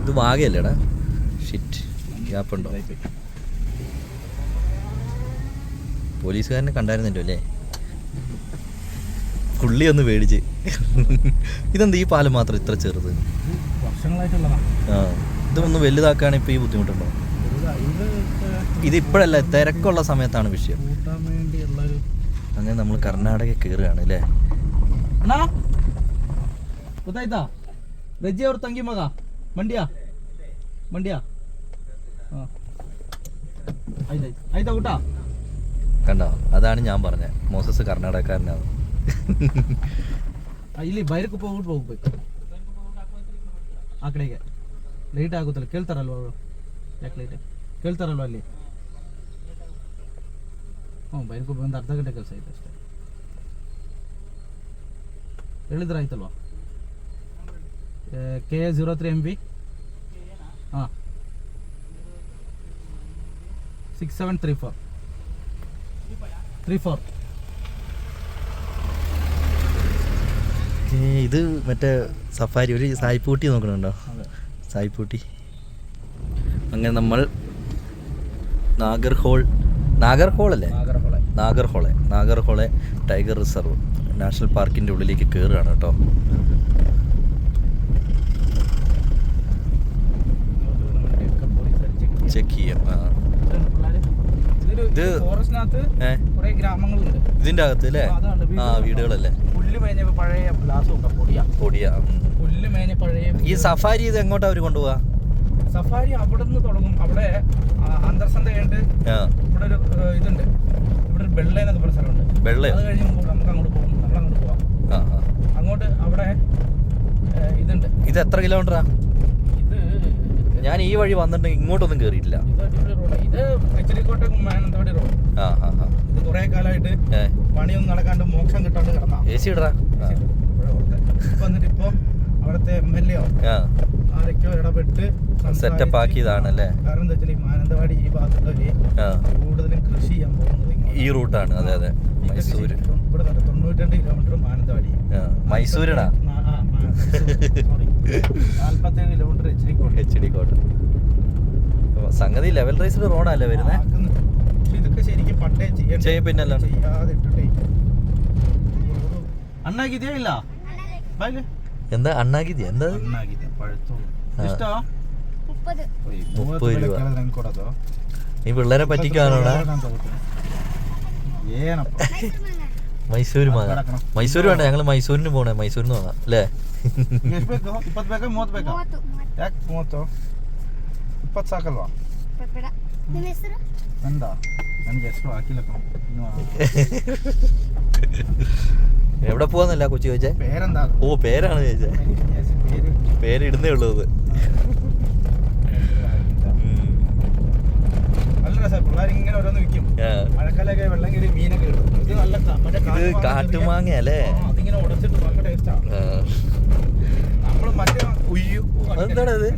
ഇത് വാഗയല്ലേടാ? ഷിറ്റ്, ഗ്യാപ്പുണ്ടോ? പോലീസുകാരനെ കണ്ടായിരുന്നല്ലോ അല്ലേ? പുള്ളി ഒന്ന് പേടിച്ച്. ഇതെന്താ ഈ പാലം മാത്രം ഇത്ര ചെറുത്? ആ, ഇതൊന്ന് വലുതാക്കുകയാണ് ഇപ്പോൾ ഈ ബുദ്ധിമുട്ടുണ്ടോ? ഇത് ഇപ്പോഴല്ല, തിരക്കുള്ള സമയത്താണ് വിഷയം. അങ്ങനെ നമ്മൾ കർണാടക കയറുകയാണ് അല്ലേ? ರಜೆ ಅವ್ರ ತಂಗಿ ಮಗ ಮಂಡ್ಯ ಆಯ್ತಾ ಊಟ? കണ്ടോ, ಅതാണ് ഞാൻ പറഞ്ഞത്, മോസസ് കർണാടകക്കാരനാണ്. ಇಲ್ಲಿ ಬೈರಕುಪ್ಪ ಹೋಗ್ಬಿಟ್ಟು ಹೋಗ್ಬೇಕು ಆ ಕಡೆಗೆ. ಲೇಟ್ ಆಗುತ್ತಲ್ಲ, ಕೇಳ್ತಾರಲ್ವ ಅವರು, ಯಾಕೆ ಲೇಟ್ ಕೇಳ್ತಾರಲ್ವ ಅಲ್ಲಿ. ಬೈರಕುಪ್ಪ ಒಂದು ಅರ್ಧ ಗಂಟೆ ಕೆಲಸ ಐತೆ ಅಷ್ಟೇ, ಹೇಳಿದ್ರೆ ಆಯ್ತಲ್ವಾ? KA03 MB 6734. ഇത് മറ്റേ സഫാരി, ഒരു സായിപ്പൂട്ടി നോക്കണുണ്ടോ? സായിപ്പൂട്ടി. അങ്ങനെ നമ്മൾ നാഗർഹോളെ ടൈഗർ റിസർവ് നാഷണൽ പാർക്കിൻ്റെ ഉള്ളിലേക്ക് കയറുകയാണ് കേട്ടോ. ചെക്ക് ചെയ്യാം. ഇത് ഇതിന്റെ അകത്ത് അല്ലേ? ആ, വീടുകളല്ലേ? പൊടിയാ. ഈ സഫാരി ഇത് എങ്ങോട്ടാ അവര് കൊണ്ടുപോവാ? സഫാരി അവിടെ നിന്ന് തുടങ്ങും. അവിടെ അന്തർസന്ധ കഴിഞ്ഞിട്ട് ഇവിടെ ഒരു ഇതുണ്ട്, ഇവിടെ ഒരു വെള്ള എന്നൊക്കെ പറഞ്ഞ സ്ഥലമുണ്ട്. വെള്ള അത് കഴിഞ്ഞ് നമുക്ക് അങ്ങോട്ട് പോകും, നമ്മളങ്ങോട്ട് പോവാം. അങ്ങോട്ട് അവിടെ ഇതുണ്ട്. ഇത് എത്ര കിലോമീറ്ററാ? ഞാൻ ഈ വഴി വന്നിട്ട് ഇങ്ങോട്ടൊന്നും കേറിയിട്ടില്ല. ഇത് എച്ചരിക്കോട്ടെ മാനന്തവാടി റോഡ്. ഇത് കുറെ കാലമായിട്ട് പണിയൊന്നും നടക്കാണ്ട് മോക്ഷം കിട്ടാണ്ട് കിടന്നാ. AC ഇടറാ. വന്നിട്ട് ഇപ്പൊ അവിടുത്തെ MLA ആരൊക്കെയോ ഇടപെട്ട് സെറ്റപ്പ് ആക്കിയതാണല്ലേ? കാരണം എന്താ വെച്ചാൽ ഈ മാനന്തവാടി ഈ ഭാഗത്തുള്ളവര് കൂടുതലും കൃഷി ചെയ്യാൻ പോകുന്നത് ഈ റൂട്ടാണ്. അതെ അതെ, മൈസൂര്. ഇവിടെ 92 കിലോമീറ്റർ മാനന്തവാടി. മൈസൂരിനാ? 47 കിലോമീറ്റർ എച്ച്ഡിക്കോട്ട്. സംഗതി ലെവൽ റൈസ്ഡ് റോഡല്ലേ വരുന്നത്? ഇതൊക്കെ ശരിക്കും പണ്ടേ ചെയ്യും. പിന്നല്ല അണ്ണാക്കിതേ ഇല്ല. എന്താ അണ്ണാക്കിതി? എന്താ 30 രൂപ? ഈ പിള്ളേരെ പറ്റിക്കാണോടാ? മൈസൂര് വാങ്ങാം. മൈസൂര് വേണ്ട, ഞങ്ങള് മൈസൂരിന് പോണേ. മൈസൂരിന് വാങ്ങാം അല്ലേ? 20 ಸಾಕಲ್ವಾ? ಎಂದ ನನಗೆ ಎಷ್ಟು ಹಾಕಿಲ್ಲಕ್ಕ. എവിടെ പോവാന്നല്ല കൊച്ചി ചോദിച്ചേ? പേരെന്താ? ഓ, പേരാണ് ചോദിച്ചേ. പേര് ഇടുന്നേ ഉള്ളൂ. നല്ല രസം, പിള്ളേരിങ്ങനെ ഓരോന്ന് വിൽക്കും. മഴക്കാലൊക്കെ വെള്ളം കയറി മീനൊക്കെ കിട്ടും. ഇത് നല്ല കാട്ടുമാങ്ങ അല്ലേ? അതിങ്ങനെ ഉടച്ചിട്ട് നല്ല ടേസ്റ്റാണ്. നമ്മള് മറ്റേ അതെന്താടാ ഇത്?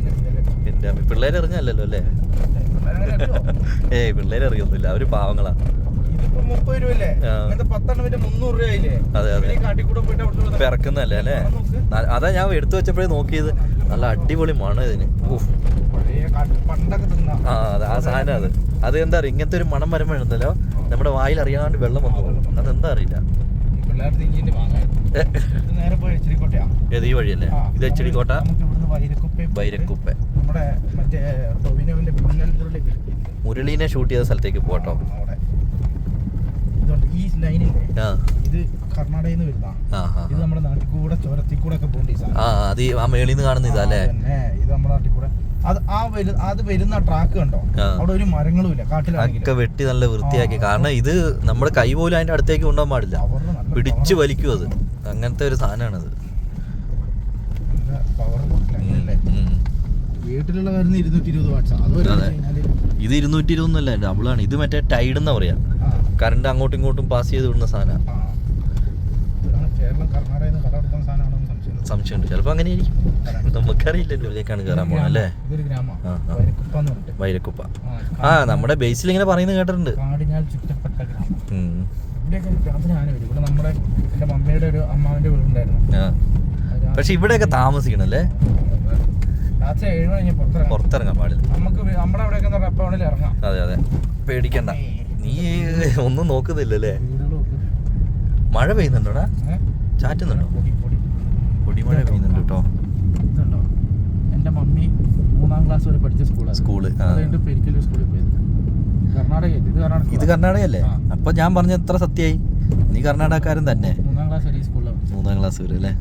പിന്നെ പിള്ളേരെ അറിഞ്ഞല്ലോ അല്ലേ? ഏയ്, പിള്ളേരെ അറിയൊന്നുമില്ല, അവര് പാവങ്ങളാ. ഇതിപ്പോ 30 രൂപയല്ലേ? 10 300 രൂപയില്ലേ? അതെ അതെ, ഇറക്കുന്നല്ലേ അല്ലേ? അതാ ഞാൻ എടുത്തു വെച്ചപ്പോഴേ നോക്കിയത്. നല്ല അടിപൊളി മണം ഇതിന്. ആ, ആ സാധനം അത് എന്താ അറിയാം, ഇങ്ങനത്തെ ഒരു മണം വരുമ്പോഴുണ്ടല്ലോ നമ്മുടെ വായിൽ അറിയാണ്ട് വെള്ളം വന്നു പോകും. അതെന്താ അറിയില്ല. ഏത് ഈ വഴിയല്ലേ? ഇത് എച്ച്ഡിക്കോട്ട ബൈരക്കുപ്പ. മുരളീനെ ഷൂട്ട് ചെയ്ത സ്ഥലത്തേക്ക് പോട്ടോ. ഈ ലൈനില്ലേ, ഇത് കർണാടകയിൽ നിന്ന് വരുന്ന, ഇത് നമ്മുടെ നാട്ടിൽ കൂടെ ചുരത്തിൽ കൂടെ ഒക്കെ പോകേണ്ട. അത് ആ മേളിൽ നിന്ന് കാണുന്ന ഇതല്ലേ? ഇത് നമ്മുടെ നാട്ടിൽ കൂടെ അത് വരുന്ന ട്രാക്ക് കണ്ടോ? അവിടെ ഒരു മരങ്ങളും ഇല്ല, കാട്ടിലൊക്കെ വെട്ടി നല്ല വൃത്തിയാക്കി. കാരണം ഇത് നമ്മുടെ കൈ പോലും അതിന്റെ അടുത്തേക്ക് കൊണ്ടുപോകാൻ പാടില്ല, പിടിച്ചു വലിക്കും അത്. അങ്ങനത്തെ ഒരു സാധനമാണത്. വീട്ടിലുള്ള വരുന്ന 220 വാട്ട്സ്. ഇത് 220 അല്ല, ഡബിളാണ്. ഇത് മറ്റേ ടൈഡ് എന്നാ പറയാ, കറണ്ട് അങ്ങോട്ടും ഇങ്ങോട്ടും പാസ് ചെയ്ത് വിടുന്ന സാധനം. കേരളം കർണാടക സംശയമുണ്ട്, ചിലപ്പോൾ അങ്ങനെ ആയിരിക്കും, നമുക്കറിയില്ലല്ലോ. ഇതിലേക്കാണ് കയറാൻ പോകണം അല്ലേ? വൈരക്കുപ്പ. ആ, നമ്മുടെ ബേസിൽ ഇങ്ങനെ പറയുന്നത് കേട്ടിട്ടുണ്ട്. കാടിനാൽ ചുറ്റപ്പെട്ട ഗ്രാമം. ഇവിടെ നമ്മുടെ എൻ്റെ മമ്മിയുടെ ഒരു അമ്മാവിൻ്റെ വീടുണ്ടായിരുന്നു. പക്ഷെ ഇവിടെയൊക്കെ താമസിക്കണല്ലേ, രാത്രി 7 മണി കഴിഞ്ഞാൽ പുറത്തിറങ്ങാൻ പാടില്ല. നമുക്ക് നമ്മുടെ അവിടെയൊക്കെ എപ്പോൾ വേണേലും ഇറങ്ങാം. അതെ അതെ, പേടിക്കണ്ട. നീ ഒന്നും നോക്കുന്നില്ലല്ലേ? മഴ പെയ്യുന്നുണ്ടോടാ? ചാറ്റുന്നുണ്ടോ? പൊടിമഴ പെയ്യുന്നുണ്ട് കേട്ടോ. ഇതുണ്ടോ, എൻ്റെ മമ്മി 3ാം ക്ലാസ് വരെ പഠിച്ച സ്കൂള് പെരിക്കൽ സ്കൂളിൽ പോയത്. ഇത് കർണാടകയല്ലേ? അപ്പൊ ഞാൻ പറഞ്ഞ എത്ര സത്യമായി? നീ കർണാടകക്കാരൻ തന്നെ. 3ാം ക്ലാസ് വരെ ഈ സ്കൂളിലാണ്. 3ാം ക്ലാസ് വരെ അല്ലേ?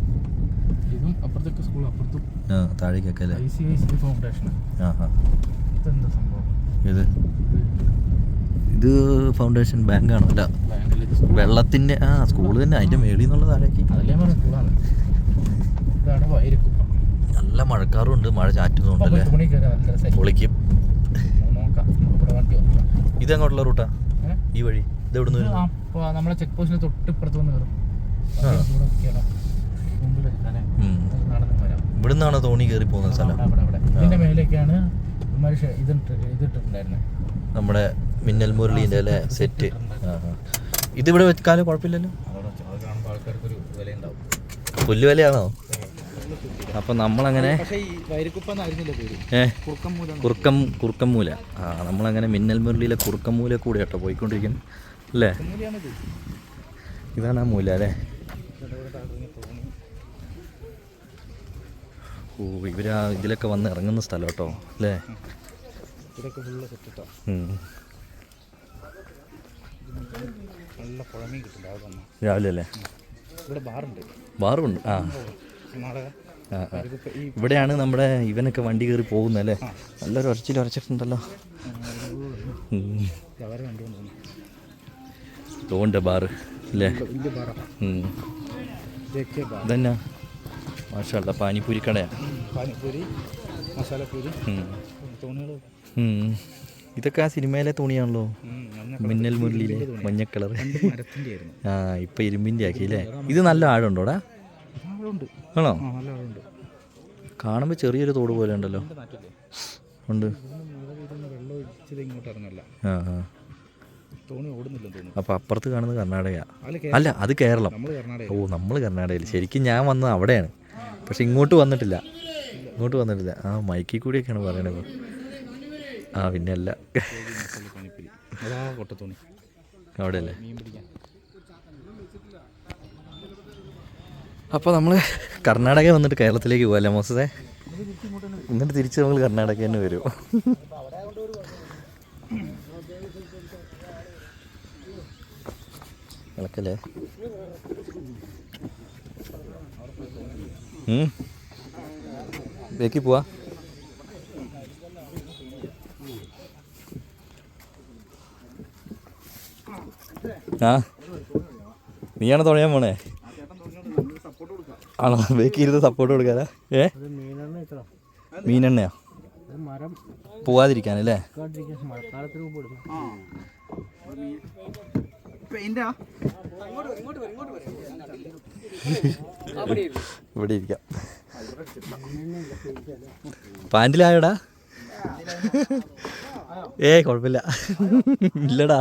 ഇതും അപ്പുറത്തൊക്കെ സ്കൂൾ, അപ്പുറത്തും താഴേക്കൊക്കെ അല്ലേ? ICICI foundation. ഇതെന്താ സംഭവം? ഇത് ഫൗണ്ടേഷൻ ബാങ്കാണോ? അല്ല, വെള്ളത്തിന്റെ സ്കൂള് തന്നെ, അതിന്റെ മേളിൽ നിന്നുള്ള താഴേക്ക്. ഇതാണ് വൈരക്കുപ്പ. നല്ല മഴക്കാറും ഉണ്ട്, മഴ ചാറ്റുന്നുണ്ടല്ലേ, പൊളിക്കും. ഇതെങ്ങോട്ടുള്ള റൂട്ടാ ഈ വഴി? ഇത് എവിടെ നിന്ന്? നമ്മളെ ചെക്ക് പോസ്റ്റിന് തൊട്ടിപ്പുറത്ത് വന്ന് കയറും. ഇവിടെ നിന്നാണ് തോണി കയറി പോകുന്ന സ്ഥലം. ഇതിന്റെ മേലേക്കാണ് ഇതിട്ടിട്ടുണ്ടായിരുന്നത്, നമ്മുടെ മിന്നൽ മുരളീൻ്റെ അല്ലേ സെറ്റ്. ഇതിവിടെ വെക്കാലും കുഴപ്പമില്ലല്ലോ, പുല്ല് വിലയാണോ? അപ്പം നമ്മളങ്ങനെ കുറുക്കമ്മൂല. നമ്മളങ്ങനെ മിന്നൽ മുരളിയിലെ കുറുക്കമ്മൂല കൂടെ കേട്ടോ പോയിക്കൊണ്ടിരിക്കുന്നു അല്ലേ? ഇതാണ് ആ മൂല അല്ലേ? ഓ, ഇവരാ ഇതിലൊക്കെ വന്ന് ഇറങ്ങുന്ന സ്ഥലം കേട്ടോ അല്ലേ? രാവിലെ അല്ലേ? ബാറുണ്ട്. ഇവിടെയാണ് നമ്മുടെ ഇവനൊക്കെ വണ്ടി കയറി പോകുന്നല്ലേ? നല്ലൊരു ഉരച്ചിട്ടുണ്ടല്ലോ. തോണ്ട ബാറ് അല്ലേ? ഇതന്നെ മാഷാഅല്ലാ, പാനിപ്പൂരി കടയാ. ഇതൊക്കെ ആ സിനിമയിലെ തുണിയാണല്ലോ, മിന്നൽ മുരളിയിലെ മഞ്ഞ കളർ. ഇപ്പൊ ഇരുമ്പിന്റെ ആക്കി അല്ലേ? ഇത് നല്ല ആഴമുണ്ടോടാ? ആണോ? കാണുമ്പോ ചെറിയൊരു തോട് പോലെ ഉണ്ടല്ലോ. ഉണ്ട്. അപ്പൊ അപ്പുറത്ത് കാണുന്നത് കർണാടക അല്ല, അത് കേരളം. ഓ, നമ്മൾ കർണാടകയിൽ. ശരിക്കും ഞാൻ വന്നത് അവിടെയാണ്, പക്ഷെ ഇങ്ങോട്ട് വന്നിട്ടില്ല. മൈക്കിൽ കൂടിയൊക്കെയാണ് പറയണത്. പിന്നെ അല്ല, അവിടെ അല്ലേ? അപ്പോൾ നമ്മൾ കർണാടക വന്നിട്ട് കേരളത്തിലേക്ക് പോകല്ലേ മോസേ? എന്നിട്ട് തിരിച്ച് നമ്മൾ കർണാടക തന്നെ വരും. ഇളക്കല്ലേ? ബേക്കി പോവാ? നീയാണ് തുഴയാൻ പോണേ? ആണോ? ബേക്കി ഇരുന്ന് സപ്പോർട്ട് കൊടുക്കാനാ? മീനെണ്ണയാ പോവാതിരിക്കാനല്ലേ? ഇവിടെ ഇരിക്കാം. പാൻറ്റിലായോടാ? കുഴപ്പമില്ല. ഇല്ലടാ,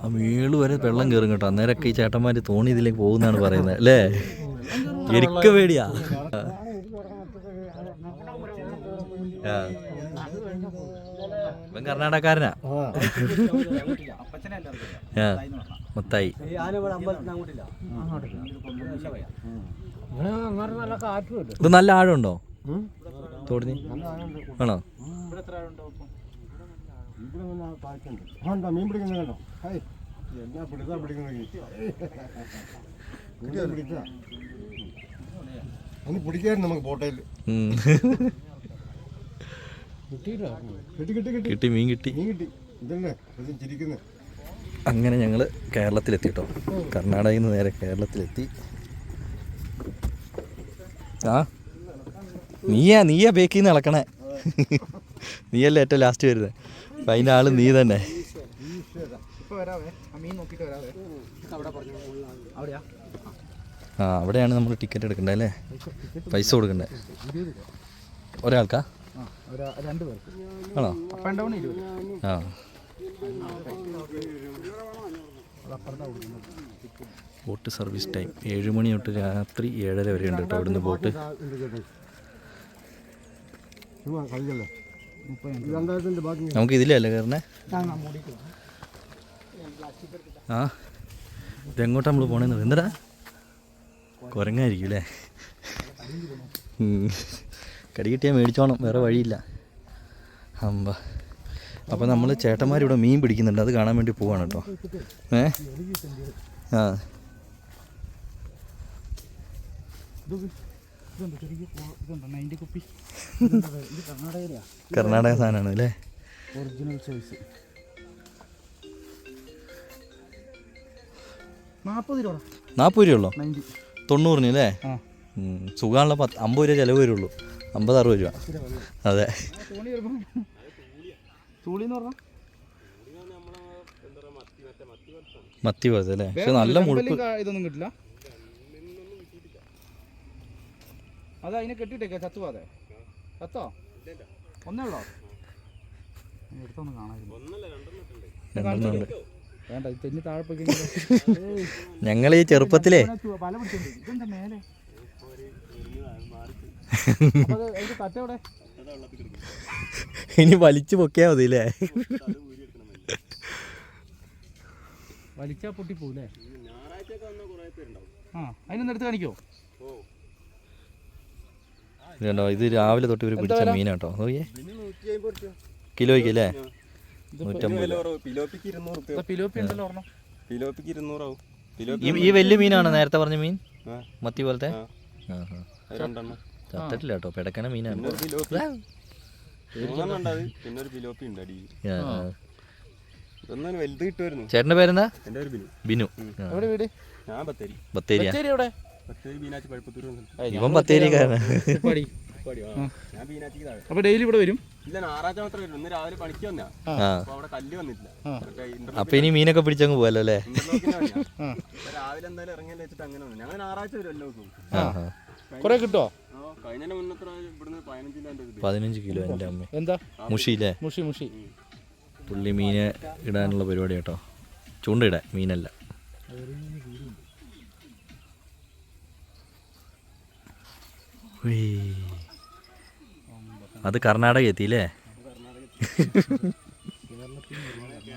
ആ മേള് വരെ വെള്ളം കയറും കേട്ടോ. അന്നേരമൊക്കെ ഈ ചേട്ടന്മാര് തോണി ഇതിലേക്ക് പോകുന്നാണ് പറയുന്നത് അല്ലേ? എനിക്ക് പേടിയാ. ഇവൻ കർണാടകക്കാരനാ. മൊത്തായി. ഇത് നല്ല ആഴമുണ്ടോ തോടിന്? ആണോ? മീൻ പിടിക്കുന്ന കേട്ടോ. എന്നാ പിടിക്കുന്ന ഒന്ന് പിടിക്കായിരുന്നു നമുക്ക് ബോട്ടയിൽ. കിട്ടി, മീൻ കിട്ടി. ഇതല്ലേ ചിരിക്കുന്നത്. അങ്ങനെ ഞങ്ങൾ കേരളത്തിലെത്തി കേട്ടോ. കർണാടകയിൽ നിന്ന് നേരെ കേരളത്തിലെത്തി. നീയാ ബേക്കിൽ നിന്ന് ഇളക്കണേ. നീയല്ലേ ഏറ്റവും ലാസ്റ്റ് വരുന്നത്. അപ്പം അതിൻ്റെ ആള് നീ തന്നെ. ആ അവിടെയാണ് നമ്മൾ ടിക്കറ്റ് എടുക്കേണ്ടത് അല്ലേ? പൈസ കൊടുക്കണ്ടേ? ഒരാൾക്കാ? ആ 2 പേർക്ക്. ആണോ? Up and down 20. ആ ബോട്ട് സർവീസ് ടൈം 7 മണി തൊട്ട് രാത്രി 7:30 വരെ ഉണ്ട് കേട്ടോ ഇവിടുന്ന് ബോട്ട്. കളിക്കല്ലേ 2000 ബാക്കി നമുക്ക് ഇതിലല്ലേ കയറണേ? ആ ഇതെങ്ങോട്ടാ നമ്മൾ പോണേന്ന് പറയും? എന്താടാ കുരങ്ങായിരിക്കും അല്ലേ? കടി കിട്ടിയാൽ മേടിച്ചോണം, വേറെ വഴിയില്ല. അമ്പ അപ്പോൾ നമ്മൾ ചേട്ടന്മാരിവിടെ മീൻ പിടിക്കുന്നുണ്ട്, അത് കാണാൻ വേണ്ടി പോവാണ് കേട്ടോ. ആ കർണാടക സാധനമാണ് അല്ലേ? ഒറിജിനൽ സൈസ് 40 രൂപ. 40 രൂപയുള്ളോ? 90 അല്ലേ? ആ സുഖമാണല്ലോ. 50 രൂപ ചിലവ് വരുള്ളൂ. 50-60 രൂപ. അതെ മത്തി പോലത്തെ അല്ലേ? പക്ഷെ നല്ല മുഴുപ്പ്. ഇതൊന്നും കിട്ടില്ല. അത് അതിനെ കെട്ടിട്ടേക്കാ ചത്തുവാതെ. ചത്തോ? ഒന്നേ ഉള്ളോ? എടുത്തൊന്ന് കാണാമായിരുന്നു. വേണ്ട ഇത് തെഞ്ഞ് താഴെ പോയി ഞങ്ങൾ ഈ ചെറുപ്പത്തിലേ പല പിടിച്ചിട്ടുണ്ട്. ഇതെന്താ മേലെ? തട്ടവിടെ ഇനി വലിച്ചു പൊക്കിയാ മതി അല്ലേ? വലിച്ചാ പൊട്ടി പോകൂലേ? ആ അതിനൊന്നും എടുത്ത് കാണിക്കോ? ഇതുണ്ടോ, ഇത് രാവിലെ തൊട്ട് ഇവർ പിടിച്ച മീനാട്ടോ. നോക്കിയേ, കിലോയ്ക്ക് അല്ലേ? 150. ഈ വലിയ മീനാണ് നേരത്തെ പറഞ്ഞ മീൻ, മത്തി പോലത്തെ. ചത്തിട്ടില്ല കേട്ടോ, പെടക്കണ മീനാണ്. ചേട്ടന്റെ പേരെന്താ? ബിനു. ബത്തേരി. ഇവൻ ബത്തേരിക്കാരനാ. അപ്പൊ ഡെയിലി ഇവിടെ വരും. അപ്പൊ ഇനി മീനൊക്കെ പിടിച്ചങ്ങ് പോവല്ലോ അല്ലേ? 15 കിലോ. എൻ്റെ അമ്മ. എന്താ മുഷിയില്ലേ? മുഷി പുള്ളി മീന് ഇടാനുള്ള പരിപാടി കേട്ടോ. ചൂണ്ടയിടാൻ, മീനല്ല. അത് കർണാടക എത്തിയില്ലേ?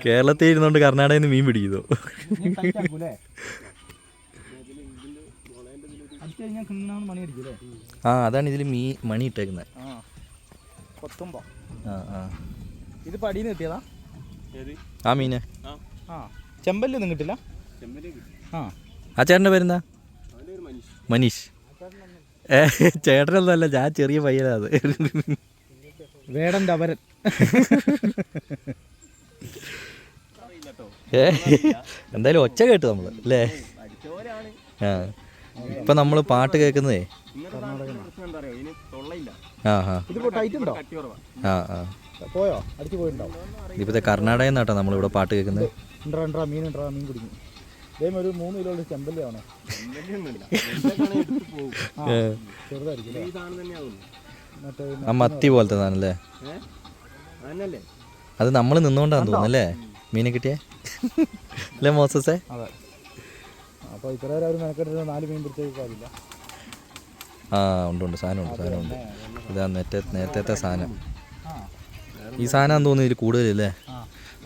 കേരളത്തിൽ ഇരുന്നോണ്ട് കർണാടകയിൽ നിന്ന് മീൻ പിടിക്കുന്നു. ആ അതാണ് ഇതിൽ മണി ഇട്ടേക്കുന്നത്. ഇത് പടിയിൽ നിന്ന് കിട്ടിയതാ ആ മീന്. ചെമ്പല്ലൊന്നും കിട്ടില്ല. ആ ചേട്ടൻ്റെ പേരെന്താ? മനീഷ്. ചേട്ടനൊന്നും അല്ല, ഞാൻ ചെറിയ പയ്യനാ. അത് വേടൻ്റെ അവരൻ. എന്തായാലും ഒച്ച കേട്ടു നമ്മൾ അല്ലേ? ആ ഇപ്പൊ നമ്മള് പാട്ട് കേൾക്കുന്നതേ. ഇതിപ്പത്തെ കർണാടകയിൽ നിന്നാട്ടോ നമ്മളിവിടെ പാട്ട് കേൾക്കുന്നത്. മീൻ കുടിക്കും. ഒരു 3 കിലോ ചെമ്പല്ലാണ്. ആ മത്തി പോലത്തെ സാധനല്ലേ? അത് നമ്മൾ നിന്നുകൊണ്ടാന്ന് തോന്നുന്നല്ലേ മീനെ കിട്ടിയേ അല്ലേ മോസസേ? അപ്പോൾ ഇത്ര ഒരു മെനക്കെട്ട് 4 മീൻ പിടിച്ചേക്കില്ല. ആ ഉണ്ട് സാധനമുണ്ട്. ഇതാ നേരത്തെ സാധനം. ഈ സാധനം തോന്നുന്നു ഇതിൽ കൂടുതലല്ലേ?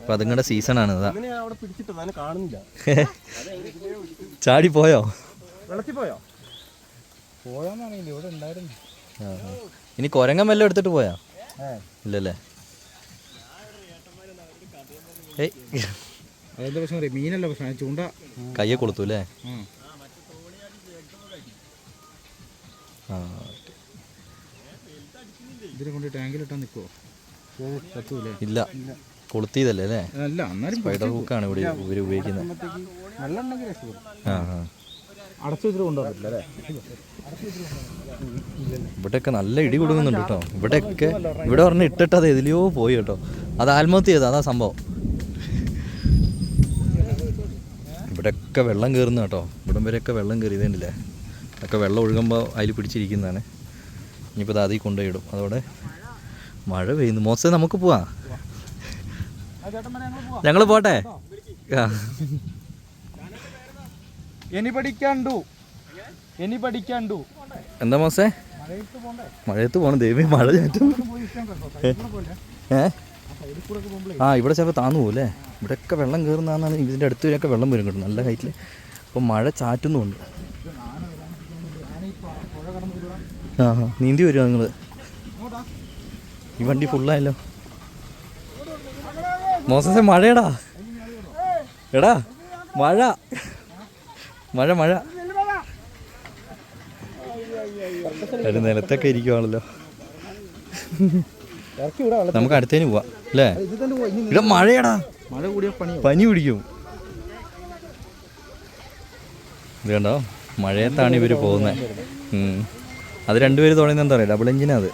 അപ്പൊ അതുങ്ങളുടെ സീസണാണ്. ഇതാ ചാടി പോയോ? ഇവിടെ ഉണ്ടായിരുന്നു. ഇനി കൊരങ്ങൻ വല്ലതും എടുത്തിട്ട് പോയാ? ഇല്ലല്ലേ? മീനല്ല പ്രശ്നം, ചൂണ്ട കയ്യെ കൊളുത്തു അല്ലേ? ഇതിനെ കൊണ്ട് ടാങ്കിലിട്ടാ നിൽക്കുവോ? ഇല്ല, കൊളുത്തിയതല്ലേ അല്ലേ? അല്ല, എന്നാലും സ്പൈഡർ ഹൂക്കാണ് ഇവിടെ ഇവർ ഉപയോഗിക്കുന്നത്. അടച്ചു വെച്ചിട്ട് കൊണ്ടുപോകാൻ പറ്റില്ല അല്ലേ? ഇവിടെയൊക്കെ നല്ല ഇടി കൊടുക്കുന്നുണ്ട് കേട്ടോ. ഇവിടെ പറഞ്ഞ് ഇട്ടിട്ട് അത് എതിലെയോ പോയി കേട്ടോ. അത് ആത്മഹത്യ ചെയ്തത്, അതാ സംഭവം. ഇവിടെയൊക്കെ വെള്ളം കയറുന്നു കേട്ടോ. ഇവിടം വരെയൊക്കെ വെള്ളം കയറി. ഇതേണ്ടില്ലേ? ഒക്കെ വെള്ളം ഒഴുകുമ്പോൾ അതിൽ പിടിച്ചിരിക്കുന്നതാണ്. ഇനിയിപ്പോൾ അത് അതിൽ കൊണ്ടുപോയിടും. അതോടെ മഴ പെയ്യുന്നു. മോശം നമുക്ക് പോവാം. ഞങ്ങൾ പോട്ടെ. എന്താ മോശേ മഴയത്ത് പോകണം? ദൈവം മഴ ചാറ്റും. ഇവിടെ ചിലപ്പോൾ താന്നു പോകല്ലേ. ഇവിടെയൊക്കെ വെള്ളം കയറുന്നതാണ്. ഇതിൻ്റെ അടുത്ത് വരെയൊക്കെ വെള്ളം വരും കേട്ടോ, നല്ല ഹൈറ്റിൽ. അപ്പോൾ മഴ ചാറ്റുന്നുമുണ്ട്. നീന്തി വരുമോ നിങ്ങൾ? ഈ വണ്ടി ഫുള്ളായല്ലോ. മോസസേ മഴയടാ. എടാ മഴ മഴ മഴ. ഒരു നിലത്തൊക്കെ ഇരിക്കുവാണല്ലോ. നമുക്ക് അടുത്തേന് പോവാം അല്ലേ? ഇവിടെ മഴയടാ, മഴ കൂടിയ പനി പിടിക്കും. ഇത് കണ്ടോ, മഴയത്താണ് ഇവർ പോകുന്നത്. അത് രണ്ടുപേര് തുടങ്ങുന്നത് എന്താ പറയുക, ഡബിൾ എഞ്ചിനാ അത്.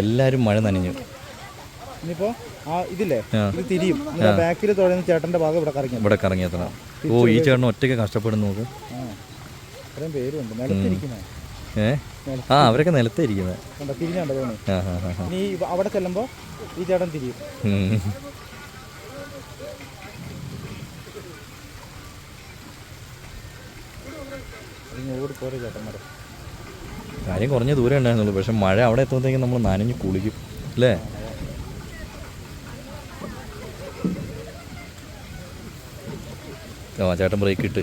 എല്ലാവരും മഴ നനഞ്ഞു. ഇനിയിപ്പോൾ ഇതില്ലേ ഇത് തിരിയും. ബാക്കിൽ തുടങ്ങുന്ന ചേട്ടൻ്റെ ഭാഗം ഇവിടെ കറങ്ങിയെത്തണം. ഓ, ഈ ചേട്ടൻ ഒറ്റയ്ക്ക് കഷ്ടപ്പെടുന്നു നോക്ക്. അത്രയും പേരുണ്ട് നിലത്തിരിക്കുന്നത്. അവരൊക്കെ നിലത്തേ ഇരിക്കുന്നത്. ഇനി അവിടെ ചെല്ലുമ്പോൾ ഈ ചേട്ടൻ തിരിയും. ഓടിപ്പോരെ ചേട്ടന്മാരെ. കാര്യം കുറഞ്ഞ ദൂരം ഉണ്ടായിരുന്നുള്ളൂ, പക്ഷെ മഴ അവിടെ എത്തുമ്പോഴത്തേക്കും നമ്മൾ നനഞ്ഞ് കുളിക്കും അല്ലേ? ചേട്ടൻ ബ്രേക്ക് ഇട്ട്.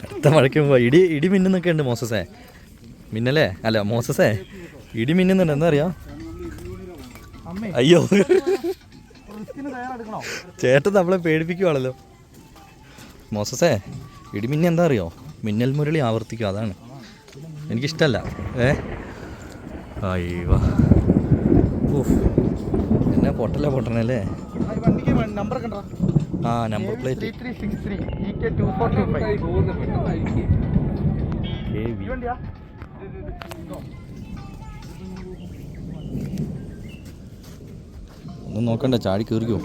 അടുത്ത മഴയ്ക്ക് മുമ്പ് ഇടി മിന്നുന്നൊക്കെ ഉണ്ട് മോസസേ. മിന്നലേ അല്ല മോസസേ, ഇടി മിന്നുന്നുണ്ട്. എന്താ അറിയാ? അയ്യോ, ചേട്ടൻ നമ്മളെ പേടിപ്പിക്കുവാണല്ലോ. മോസസേ, ഇടിമിന്നി എന്താ അറിയോ? മിന്നൽ മുരളി ആവർത്തിക്കും, അതാണ് എനിക്കിഷ്ടമല്ല. അയ്യോ, എന്നാ പൊട്ടണല്ലേ. നമ്പർ പ്ലേറ്റ് ഒന്നും നോക്കണ്ട, ചാടി കയറിക്കോ.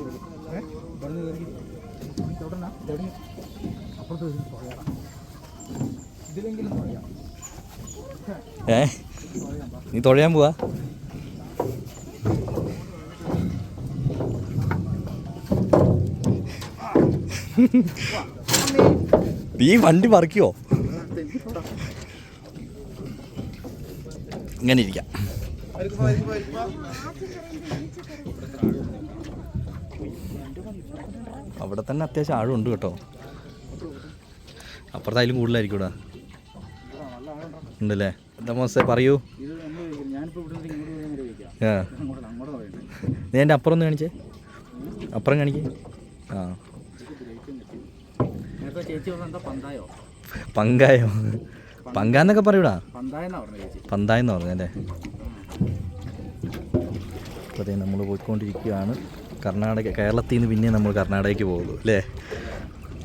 നീ തുഴയാൻ പോവാ? നീ വണ്ടി മറിക്കുവോ? ഇങ്ങനെ ഇരിക്കാം. അവിടെ തന്നെ അത്യാവശ്യം ആഴമുണ്ട് കേട്ടോ. അപ്പുറത്തായാലും കൂടുതലായിരിക്കും ഇവിടെ ഉണ്ടല്ലേ. എന്താ മോശം പറയൂ. നീ എൻ്റെ അപ്പുറം ഒന്ന് കാണിച്ചേ, അപ്പുറം കാണിക്കേ. പങ്കായോ? പങ്കാന്നൊക്കെ പറയൂടാ. പന്തായെന്ന് പറഞ്ഞല്ലേ. അതെ, നമ്മൾ പോയിക്കൊണ്ടിരിക്കുകയാണ് കർണാടക. കേരളത്തിൽ നിന്ന് പിന്നെ നമ്മൾ കർണാടകയ്ക്ക് പോകുള്ളൂ അല്ലേ?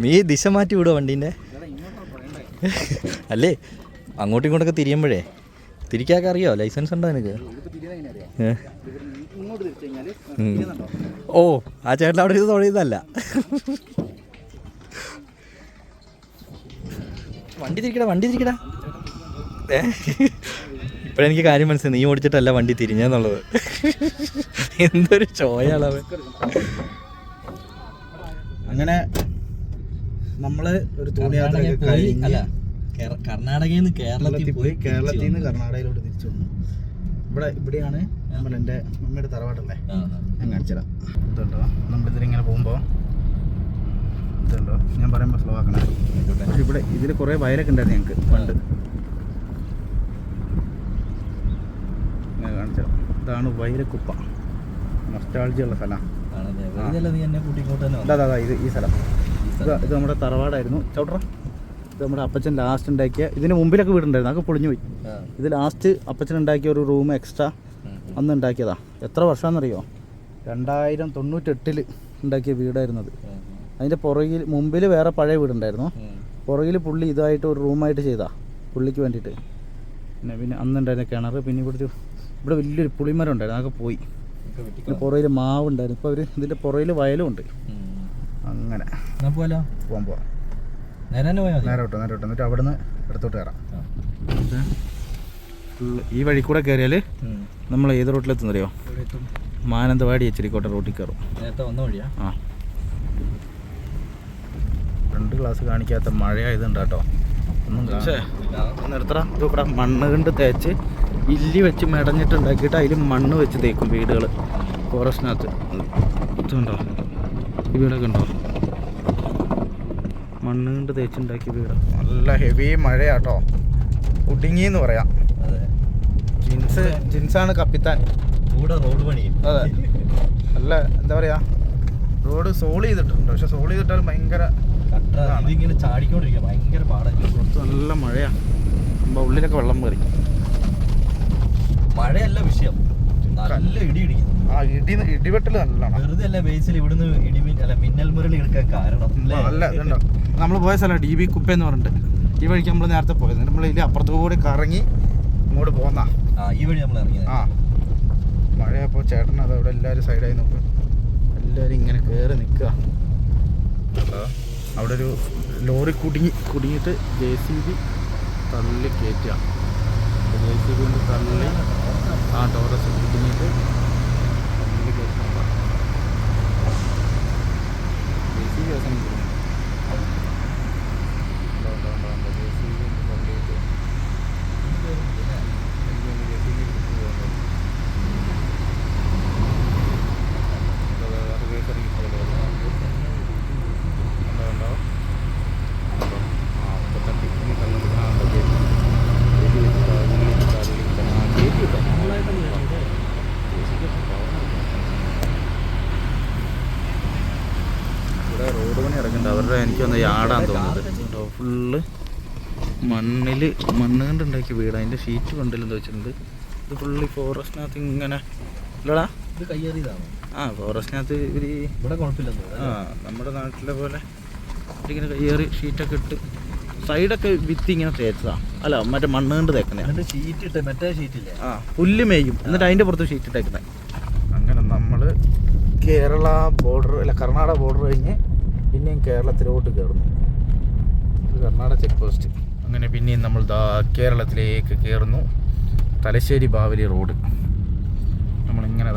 നീ ദിശ മാറ്റി വിടുക വണ്ടീൻ്റെ അല്ലേ? അങ്ങോട്ടും ഇങ്ങോട്ടൊക്കെ തിരിയുമ്പോഴേ തിരിക്കാനൊക്കെ അറിയോ? ലൈസൻസ് ഉണ്ടോ നിനക്ക്? ഓ, ആ ചേട്ടൻ അവിടെ ഇത് തൊഴിയതല്ല. വണ്ടി തിരിക്കടാ. ഇപ്പോഴെനിക്ക് കാര്യം മനസ്സിലായി, നീ ഓടിച്ചിട്ടല്ല വണ്ടി തിരിഞ്ഞെന്നുള്ളത്. എന്തൊരു ചോയാളവ്. അങ്ങനെ നമ്മള് ഒരു തോണിയാത്ര കഴിഞ്ഞ് കർണാടകയിൽ നിന്ന് കേരളത്തിൽ പോയി, കേരളത്തിൽ നിന്ന് കർണാടകയിലോട്ട് തിരിച്ചു വന്നു. ഇവിടെയാണ് നമ്മൾ എൻ്റെ അമ്മയുടെ തറവാട്ടല്ലേ, ഞാൻ കാണിച്ചുതരാം. ഇതുണ്ടോ, നമ്മളിതിലിങ്ങനെ പോകുമ്പോൾ ഇതുണ്ടോ, ഞാൻ പറയുമ്പോൾ സ്ലോ ആക്കണേ. ഇവിടെ ഇതിൽ കുറേ വയലൊക്കെ ഉണ്ടായിരുന്നു ഞങ്ങൾക്ക് പണ്ട്. ഞാൻ കാണിച്ചുതരാം. ഇതാണ് വൈരക്കുപ്പ, നൊസ്റ്റാൾജിയുള്ള സ്ഥലം. ഇത് ഈ സ്ഥലം ഇത് നമ്മുടെ തറവാടായിരുന്നു. ചവിട്ടറ, ഇത് നമ്മുടെ അപ്പച്ചൻ ലാസ്റ്റ് ഉണ്ടാക്കിയ, ഇതിന് മുമ്പിലൊക്കെ വീടുണ്ടായിരുന്നു, അതൊക്കെ പൊളിഞ്ഞു പോയി. ഇത് ലാസ്റ്റ് അപ്പച്ചൻ ഉണ്ടാക്കിയ ഒരു റൂം എക്സ്ട്രാ അന്ന് ഉണ്ടാക്കിയതാ. എത്ര വർഷമാണെന്നറിയോ? 1998 ഉണ്ടാക്കിയ വീടായിരുന്നു അത്. അതിൻ്റെ മുമ്പിൽ വേറെ പഴയ വീടുണ്ടായിരുന്നു. പുറകിൽ പുള്ളി ഇതായിട്ട് ഒരു റൂമായിട്ട് ചെയ്താ പുള്ളിക്ക് വേണ്ടിയിട്ട്. പിന്നെ അന്നുണ്ടായിരുന്ന കിണർ, പിന്നെ ഇവിടെ വലിയൊരു പുളിമരം ഉണ്ടായിരുന്നു, അതൊക്കെ പോയി. പിന്നെ പുറകിൽ മാവുണ്ടായിരുന്നു. ഇപ്പോൾ ഇതിൻ്റെ പുറകിൽ വയലും ഉണ്ട്. അങ്ങനെ എന്നാ പോവാലോ. പോവാം. നേരെ തന്നെ പോയാൽ മതി. നേരെ വിട്ടു എന്നിട്ട് അവിടെ നിന്ന് ഇടത്തോട്ട് കയറാം. ഈ വഴി കൂടെ കയറിയാൽ നമ്മൾ ഏത് റൂട്ടിലെത്തുന്നറിയോ? മാനന്തവാടി എച്ചരിക്കോട്ടെ റൂട്ടിൽ കയറും. നേരത്തെ വന്ന വഴിയാ. ആ 2 ഗ്ലാസ് കാണിക്കാത്ത മഴയായതുണ്ട് കേട്ടോ. ഒന്നും നിർത്തറ ഇതൊക്കെ മണ്ണ് കൊണ്ട് തേച്ച് ഇല്ലി വെച്ച് മെടഞ്ഞിട്ട് ഉണ്ടാക്കിയിട്ട് അതിൽ മണ്ണ് വെച്ച് തേക്കും വീടുകൾ ഫോറസ്റ്റിനകത്ത്. ഇതുണ്ടോ ഈ വീടൊക്കെ ഉണ്ടോ? മണ്ണ് കൊണ്ട് തേച്ചുണ്ടാക്കിയ വീട്. നല്ല ഹെവി മഴയാട്ടോ. കുടുങ്ങിന്ന് പറയാം. ജിൻസാണ് കപ്പിത്താൻ. കൂടെ റോഡ് പണി. അതെ നല്ല എന്താ പറയാ, റോഡ് സോൾ ചെയ്തിട്ടുണ്ട്. പക്ഷെ സോൾ ചെയ്തിട്ടാൽ ഭയങ്കര ഇതിങ്ങനെ ചാടിക്കൊണ്ടിരിക്കുക. ഭയങ്കര പാടാണ്. പുറത്ത് നല്ല മഴയാണ്. ഉള്ളിലൊക്കെ വെള്ളം കയറി. മഴയല്ല വിഷയം, നല്ല ഇടി ഇടിക്കുന്നു. ആ ഇടിവെട്ടൽ നല്ലതാണ്. വെറുതെ അല്ല ബേസിൽ ഇവിടുന്ന് മിന്നൽ മുരളി എടുക്കാൻ കാരണം. നല്ല ഇതുണ്ടോ നമ്മൾ പോയ സ്ഥലം DB കുപ്പ എന്ന് പറഞ്ഞിട്ട്. ഈ വഴിക്ക് നമ്മൾ നേരത്തെ പോയത്. നമ്മൾ ഇതിൽ അപ്പുറത്തുകൂടി കറങ്ങി ഇങ്ങോട്ട് പോന്നാ. ഈ വഴി നമ്മൾ ഇറങ്ങിയത്. ആ മഴയപ്പോൾ ചേട്ടൻ അത് അവിടെ എല്ലാവരും സൈഡായി നോക്കും. എല്ലാവരും ഇങ്ങനെ കയറി നിൽക്കുക. അവിടെ ഒരു ലോറി കുടുങ്ങിയിട്ട് JCB തള്ളി കയറ്റുക. JCB കൊണ്ട് തള്ളി ആ ടോറസ് കുടുങ്ങിയിട്ട് തള്ളി കയറ്റുക. JCB അവസാനം കുടുങ്ങി. JCB തള്ളിയിട്ട് ഇവിടെ റോഡ് പണി ഇറക്കുന്നുണ്ട്. അവരുടെ എനിക്ക് വന്ന യാർഡാന്ന് തോന്നുന്നത്. ഫുള്ള് മണ്ണ് കൊണ്ടുണ്ടാക്കിയ വീട്. അതിൻ്റെ ഷീറ്റ് കൊണ്ടില്ലെന്ന് വെച്ചിട്ടുണ്ട്. ഇത് ഫുള്ള് ഫോറസ്റ്റിനകത്ത് ഇങ്ങനെ ഇല്ലടാ. ഇത് കയ്യേറിയതാണ്. ആ ഫോറസ്റ്റിനകത്ത് ഒരു ഇവിടെ കുഴപ്പമില്ലെന്ന്. ആ നമ്മുടെ നാട്ടിലെ പോലെ ഇങ്ങനെ കയ്യേറി ഷീറ്റൊക്കെ ഇട്ട് സൈഡൊക്കെ വിത്ത് ഇങ്ങനെ തേച്ചതാ. അല്ല മറ്റേ മണ്ണ് കൊണ്ട് തേക്കുന്നതാണ്. ഷീറ്റ് ഇട്ട് മറ്റേ ഷീറ്റില്ലേ? ആ പുല്ല് മേയും എന്നിട്ട് അതിൻ്റെ പുറത്ത് ഷീറ്റ് ഇട്ടേക്കുന്നത്. അങ്ങനെ നമ്മൾ കേരള ബോർഡർ അല്ല കർണാടക ബോർഡർ കഴിഞ്ഞ് പിന്നെയും കേരളത്തിലോട്ട് കയറുന്നു. ഇത് കർണാടക ചെക്ക് പോസ്റ്റ്. അങ്ങനെ പിന്നെയും നമ്മൾ കേരളത്തിലേക്ക് കയറുന്നു. തലശ്ശേരി ബാവലി റോഡ്. നമ്മളിങ്ങനെ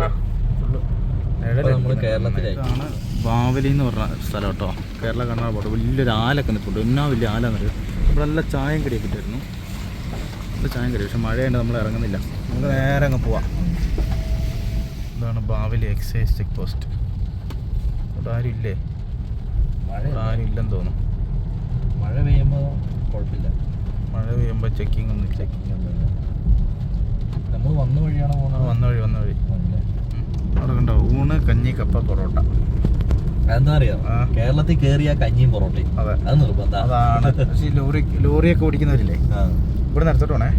നമ്മൾ കേരളത്തിലാണ്. ബാവലി എന്ന് പറഞ്ഞ സ്ഥലം കേട്ടോ. കേരള കർണാടക ബോർഡർ. വലിയൊരു ആലൊക്കെ നിൽപ്പുണ്ട്. എന്നാ വലിയ ആലാന്നറിയോ. ഇവിടെ നല്ല ചായം കടിയൊക്കെ ഇട്ടായിരുന്നു. നല്ല ചായം കടി. പക്ഷെ മഴയുണ്ട് നമ്മൾ ഇറങ്ങുന്നില്ല. നമുക്ക് നേരെ അങ്ങ് പോവാം. ഇതാണ് ബാവലി എക്സൈസ് ചെക്ക് പോസ്റ്റ്. ഇവിടെ ആരും ഇല്ലേ? ആരും ഇല്ലെന്ന് തോന്നുന്നു. മഴ പെയ്യുമ്പോൾ കുഴപ്പമില്ല. മഴ പെയ്യുമ്പോൾ ചെക്കിംഗ് ഒന്നും നമ്മൾ വന്ന വഴിയാണോ പോകുന്നത്? വന്ന വഴി അവിടെ കണ്ടോ ഊണ് കഞ്ഞി കപ്പ പൊറോട്ട. എന്താ അറിയാം, കേരളത്തിൽ കയറിയ കഞ്ഞിയും പൊറോട്ടയും. അതെ അത് നിർബന്ധം. അതാണ്. പക്ഷേ ലോറിയൊക്കെ ഓടിക്കുന്നവരില്ലേ ഇവിടെ നിർത്തിട്ട് പോണേ.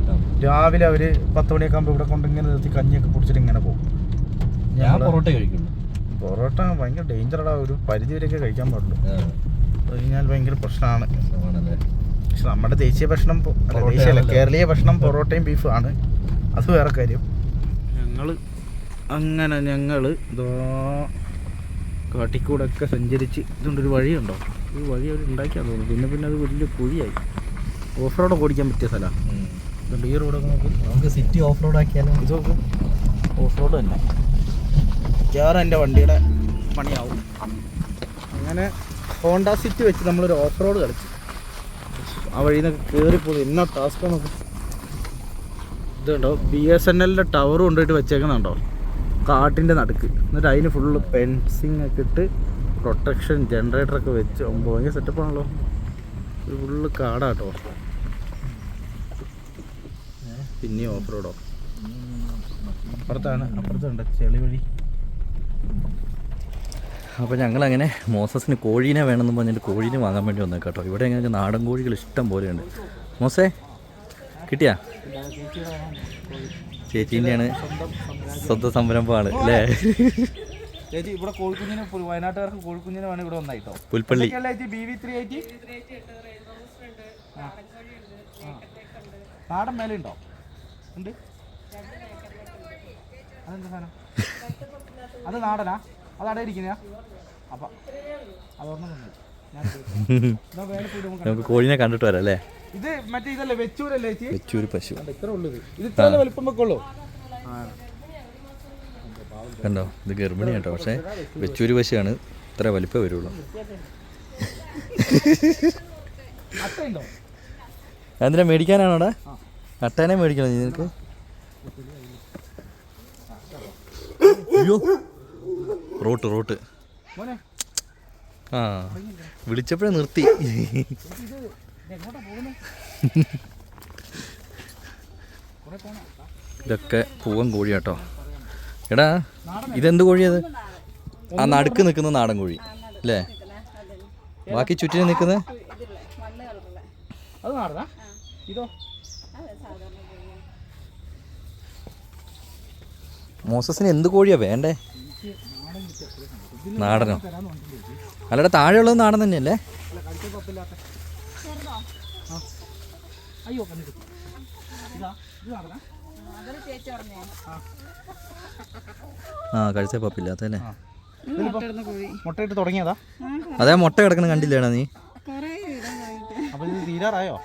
രാവിലെ അവർ 10 മണിയൊക്കെ ആകുമ്പോൾ ഇവിടെ കൊണ്ട് ഇങ്ങനെ നിർത്തി കഞ്ഞിയൊക്കെ കുടിച്ചിട്ട് ഇങ്ങനെ പോകും. ഞാൻ പൊറോട്ട കഴിക്കുള്ളൂ. പൊറോട്ട ഭയങ്കര ഡേഞ്ചറാണ്. ഒരു പരിധി വരെയൊക്കെ കഴിക്കാൻ പാടുള്ളൂ. കഴിഞ്ഞാൽ ഭയങ്കര പ്രശ്നമാണ്. പക്ഷെ നമ്മുടെ ദേശീയ ഭക്ഷണം ദേശീയമല്ല കേരളീയ ഭക്ഷണം പൊറോട്ടയും ബീഫും ആണ്. അത് വേറെ കാര്യം. ഞങ്ങൾ ഇതോ കാട്ടിക്കൂടൊക്കെ സഞ്ചരിച്ച് ഇതുകൊണ്ടൊരു വഴിയുണ്ടോ. ഈ വഴി അവർ ഉണ്ടാക്കിയാൽ തോന്നുന്നു. പിന്നെ അത് വലിയ കുഴിയായി. ഓഫ് റോഡൊക്കെ ഓടിക്കാൻ പറ്റിയ സ്ഥലമാണ്. ഇതുകൊണ്ട് ഈ റോഡൊക്കെ നമുക്ക് സിറ്റി ഓഫ് റോഡ് ആക്കിയാലും. ഇത് നോക്ക് ഓഫ് റോഡ് തന്നെ. മിക്കവാറും എൻ്റെ വണ്ടിയുടെ പണിയാവും. അങ്ങനെ ഹോണ്ട സിറ്റി വെച്ച് നമ്മളൊരു ഓഫ് റോഡ് കളിച്ചു. ആ വഴിയിൽ നിന്നൊക്കെ കയറിപ്പോയി. എന്നാ ടാസ്ക് നോക്കും. ഇതുണ്ടോ BSNL ടവർ കൊണ്ടുപോയിട്ട് വെച്ചേക്കുന്നുണ്ടോ കാട്ടിൻ്റെ നടുക്ക്. എന്നിട്ട് അതിന് ഫുള്ള് ഫെൻസിങ് ഒക്കെ ഇട്ട് പ്രൊട്ടക്ഷൻ ജനറേറ്ററൊക്കെ വെച്ച് ഭയങ്കര സെറ്റപ്പാണല്ലോ. ഇത് ഫുള്ള് കാടാട്ടോ. പിന്നെയും ഓഫ് റോഡോ. അപ്പുറത്തുണ്ട് ചെളി വഴി. അപ്പോൾ ഞങ്ങളങ്ങനെ മോസസിന് കോഴീനെ വേണമെന്ന് പറഞ്ഞിട്ട് കോഴീനെ വാങ്ങാൻ വേണ്ടി വന്നേക്കാം കേട്ടോ. ഇവിടെ ഞങ്ങൾക്ക് നാടൻ കോഴികൾ ഇഷ്ടം പോലെയുണ്ട്. മോസേ കിട്ടിയാ? ചേച്ചീൻ്റെയാണ് സ്വന്തം സംരംഭമാണ് അല്ലേ? ചേച്ചി ഇവിടെ കോഴിക്കുഞ്ഞിന് വയനാട്ടുകാർക്ക് കോഴിക്കുഞ്ഞിന് വേണം ഇവിടെ വന്നായിട്ടോ. പുൽപ്പള്ളി BV380 നാടൻ മേലെ ഉണ്ടോ? ഉണ്ട്. അതെന്താ സാധനം? അത് നാടനാ? അത് അവിടെ ഇരിക്കുന്ന അപ്പം അതൊരെണ്ണം തന്നു. ഞാൻ എന്നാ വേറെ പോയിട്ട് നമുക്ക് നമുക്ക് കോഴിനെ കണ്ടിട്ട് വരാം അല്ലേ. ഇത് മറ്റേ ഇതല്ലേ വെച്ചൂരല്ലേ ചേച്ചി? വെച്ചൂര് പശു ഇത്ര ഉള്ളത് ഇത് ഇത്ര വലിപ്പം വെക്കുള്ളൂ. കണ്ടോ, ഇത് ഗർഭിണി കേട്ടോ. പക്ഷേ വെച്ചൂര് പശുവാണ്, ഇത്ര വലിപ്പം വരുള്ളൂ. അട്ടയുണ്ടോ? എന്തിനാ മേടിക്കാനാണോടാ? അട്ടേനെ മേടിക്കണം നിനക്ക്? അയ്യോ, റോട്ട് മോനെ ആ വിളിച്ചപ്പോഴേ നിർത്തി. എങ്ങോട്ടാ പോകുന്നത്? ഇതൊക്കെ പൂവൻ കോഴി കേട്ടോ. എടാ ഇതെന്ത് കോഴിയത്? ആ നടുക്ക് നിൽക്കുന്ന നാടൻ കോഴി അല്ലേ? ബാക്കി ചുറ്റിന് നിൽക്കുന്നത് അത് നാടനാ? ഇതോ മോസസിന് എന്ത് കോഴിയാ വേണ്ടേ? നാടനോ? അല്ലടാ താഴെയുള്ളത് നാടൻ തന്നെയല്ലേ? അയ്യോ ഇതാ ഇത് നാടനാ? ആ കഴിച്ച പപ്പില്ലാത്ത തന്നെ. മുട്ടയിട്ട് തുടങ്ങിയതാ? അതേ മുട്ട കിടക്കണ കണ്ടില്ലേടാ നീ? അപ്പൊ ഇത് തീരാറായോ?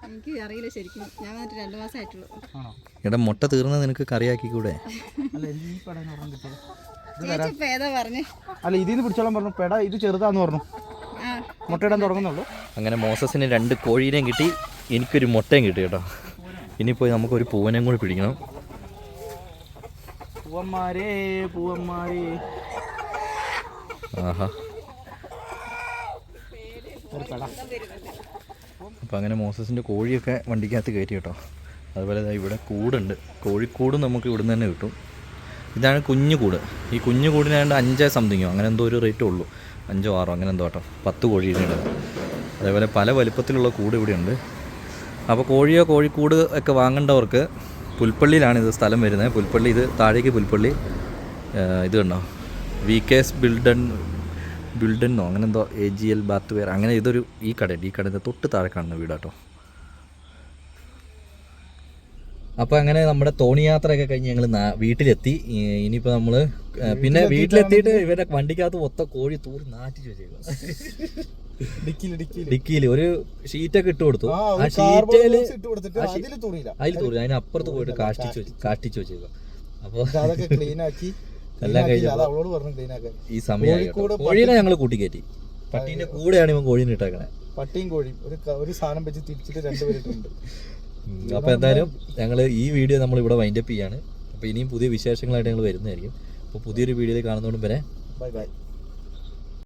എനിക്ക് അറിയില്ല ശരിക്കും. ഞാൻ വന്നിട്ട് 2 മാസമായിട്ടുള്ളൂ. ആണോ? എടാ മുട്ട തീർന്ന നിനക്ക് കറിയാക്കി കൂടെ? അല്ല ഈ പെടേന്ന് ഒരെണ്ണം കിട്ടിയത്. ചേച്ചി ഇപ്പൊ ഏതാ പറഞ്ഞേ? അല്ല ഇതിന്ന് പിടിച്ചോളാൻ പറഞ്ഞു. പെട ഇത് ചെറുതാന്ന് പറഞ്ഞു. മുട്ടയിടാൻ തുടങ്ങുന്നുള്ളൂ. അങ്ങനെ മോസസിന് 2 കോഴീനെയും കിട്ടി, എനിക്കൊരു മുട്ടയും കിട്ടി കേട്ടോ. ഇനിയിപ്പോൾ നമുക്കൊരു പൂവനെയും കൂടി പിടിക്കണം. പൂവന്മാരേ ആഹാ. ഒരു പെട. അപ്പോൾ അങ്ങനെ മോസസിൻ്റെ കോഴിയൊക്കെ വണ്ടിക്കകത്ത് കയറ്റി കേട്ടോ. അതുപോലെ ഇവിടെ കൂടുണ്ട്, കോഴിക്കൂടും നമുക്ക് ഇവിടുന്ന് തന്നെ കിട്ടും. ഇതാണ് കുഞ്ഞു കൂട്. ഈ കുഞ്ഞു കൂടിനാണ്ട് 5 സംതിങ്ങോ അങ്ങനെ എന്തോ ഒരു റേറ്റേ ഉള്ളൂ, 5 6 അങ്ങനെ എന്തോ കേട്ടോ. 10 കോഴിയുണ്ട്. അതേപോലെ പല വലിപ്പത്തിലുള്ള കൂട് ഇവിടെയുണ്ട്. അപ്പോൾ കോഴിയോ കോഴിക്കൂട് ഒക്കെ വാങ്ങേണ്ടവർക്ക് പുൽപ്പള്ളിയിലാണ് ഇത് സ്ഥലം വരുന്നത്. പുൽപ്പള്ളി, ഇത് താഴേക്ക് പുൽപ്പള്ളി. ഇത് കണ്ടോ, VKS ബിൽഡെന്നോ അങ്ങനെ എന്തോ, AGL ബാത്ത് വെയർ അങ്ങനെ ഇതൊരു ഈ കടയുടെ തൊട്ട് താഴെ കാണുന്ന വീടാട്ടോ. അപ്പോൾ അങ്ങനെ നമ്മുടെ തോണി യാത്രയൊക്കെ കഴിഞ്ഞ് ഞങ്ങൾ വീട്ടിലെത്തി. ഇനിയിപ്പോൾ നമ്മൾ പിന്നെ വീട്ടിലെത്തിയിട്ട് ഇവരുടെ വണ്ടിക്കകത്ത് മൊത്തം കോഴി തൂറി നാറ്റിച്ച് വെച്ചേക്കുക. ഡിക്കിയിൽ ഒരു ഷീറ്റൊക്കെ ഇട്ട് കൊടുത്തു. ആ ഷീറ്റിൽ അതിൽ തൂറി, അതിനപ്പുറത്ത് പോയിട്ട് കാഷ്ടിച്ച് വെച്ചേക്കുക. അപ്പോൾ എല്ലാം കഴിഞ്ഞപ്പോൾ ഈ സമയമായി. കോഴീനെ ഞങ്ങൾ കൂട്ടിക്കയറ്റി. പട്ടീൻ്റെ കൂടെയാണ് ഇവൻ കോഴീനെ ഇട്ടേക്കണേ. പട്ടിയും കോഴിയും ഒരു സാധനം വെച്ച് തിരിച്ചിട്ട് 2 പേരിട്ടുണ്ട്. അപ്പോൾ എന്തായാലും ഞങ്ങൾ ഈ വീഡിയോ നമ്മൾ ഇവിടെ വൈൻഡപ്പ് ചെയ്യാണ്. അപ്പോൾ ഇനിയും പുതിയ വിശേഷങ്ങളായിട്ട് ഞങ്ങൾ വരുന്നതായിരിക്കും. അപ്പോൾ പുതിയൊരു വീഡിയോയിൽ കാണുന്നതുകൊണ്ട് വരെ ബൈ.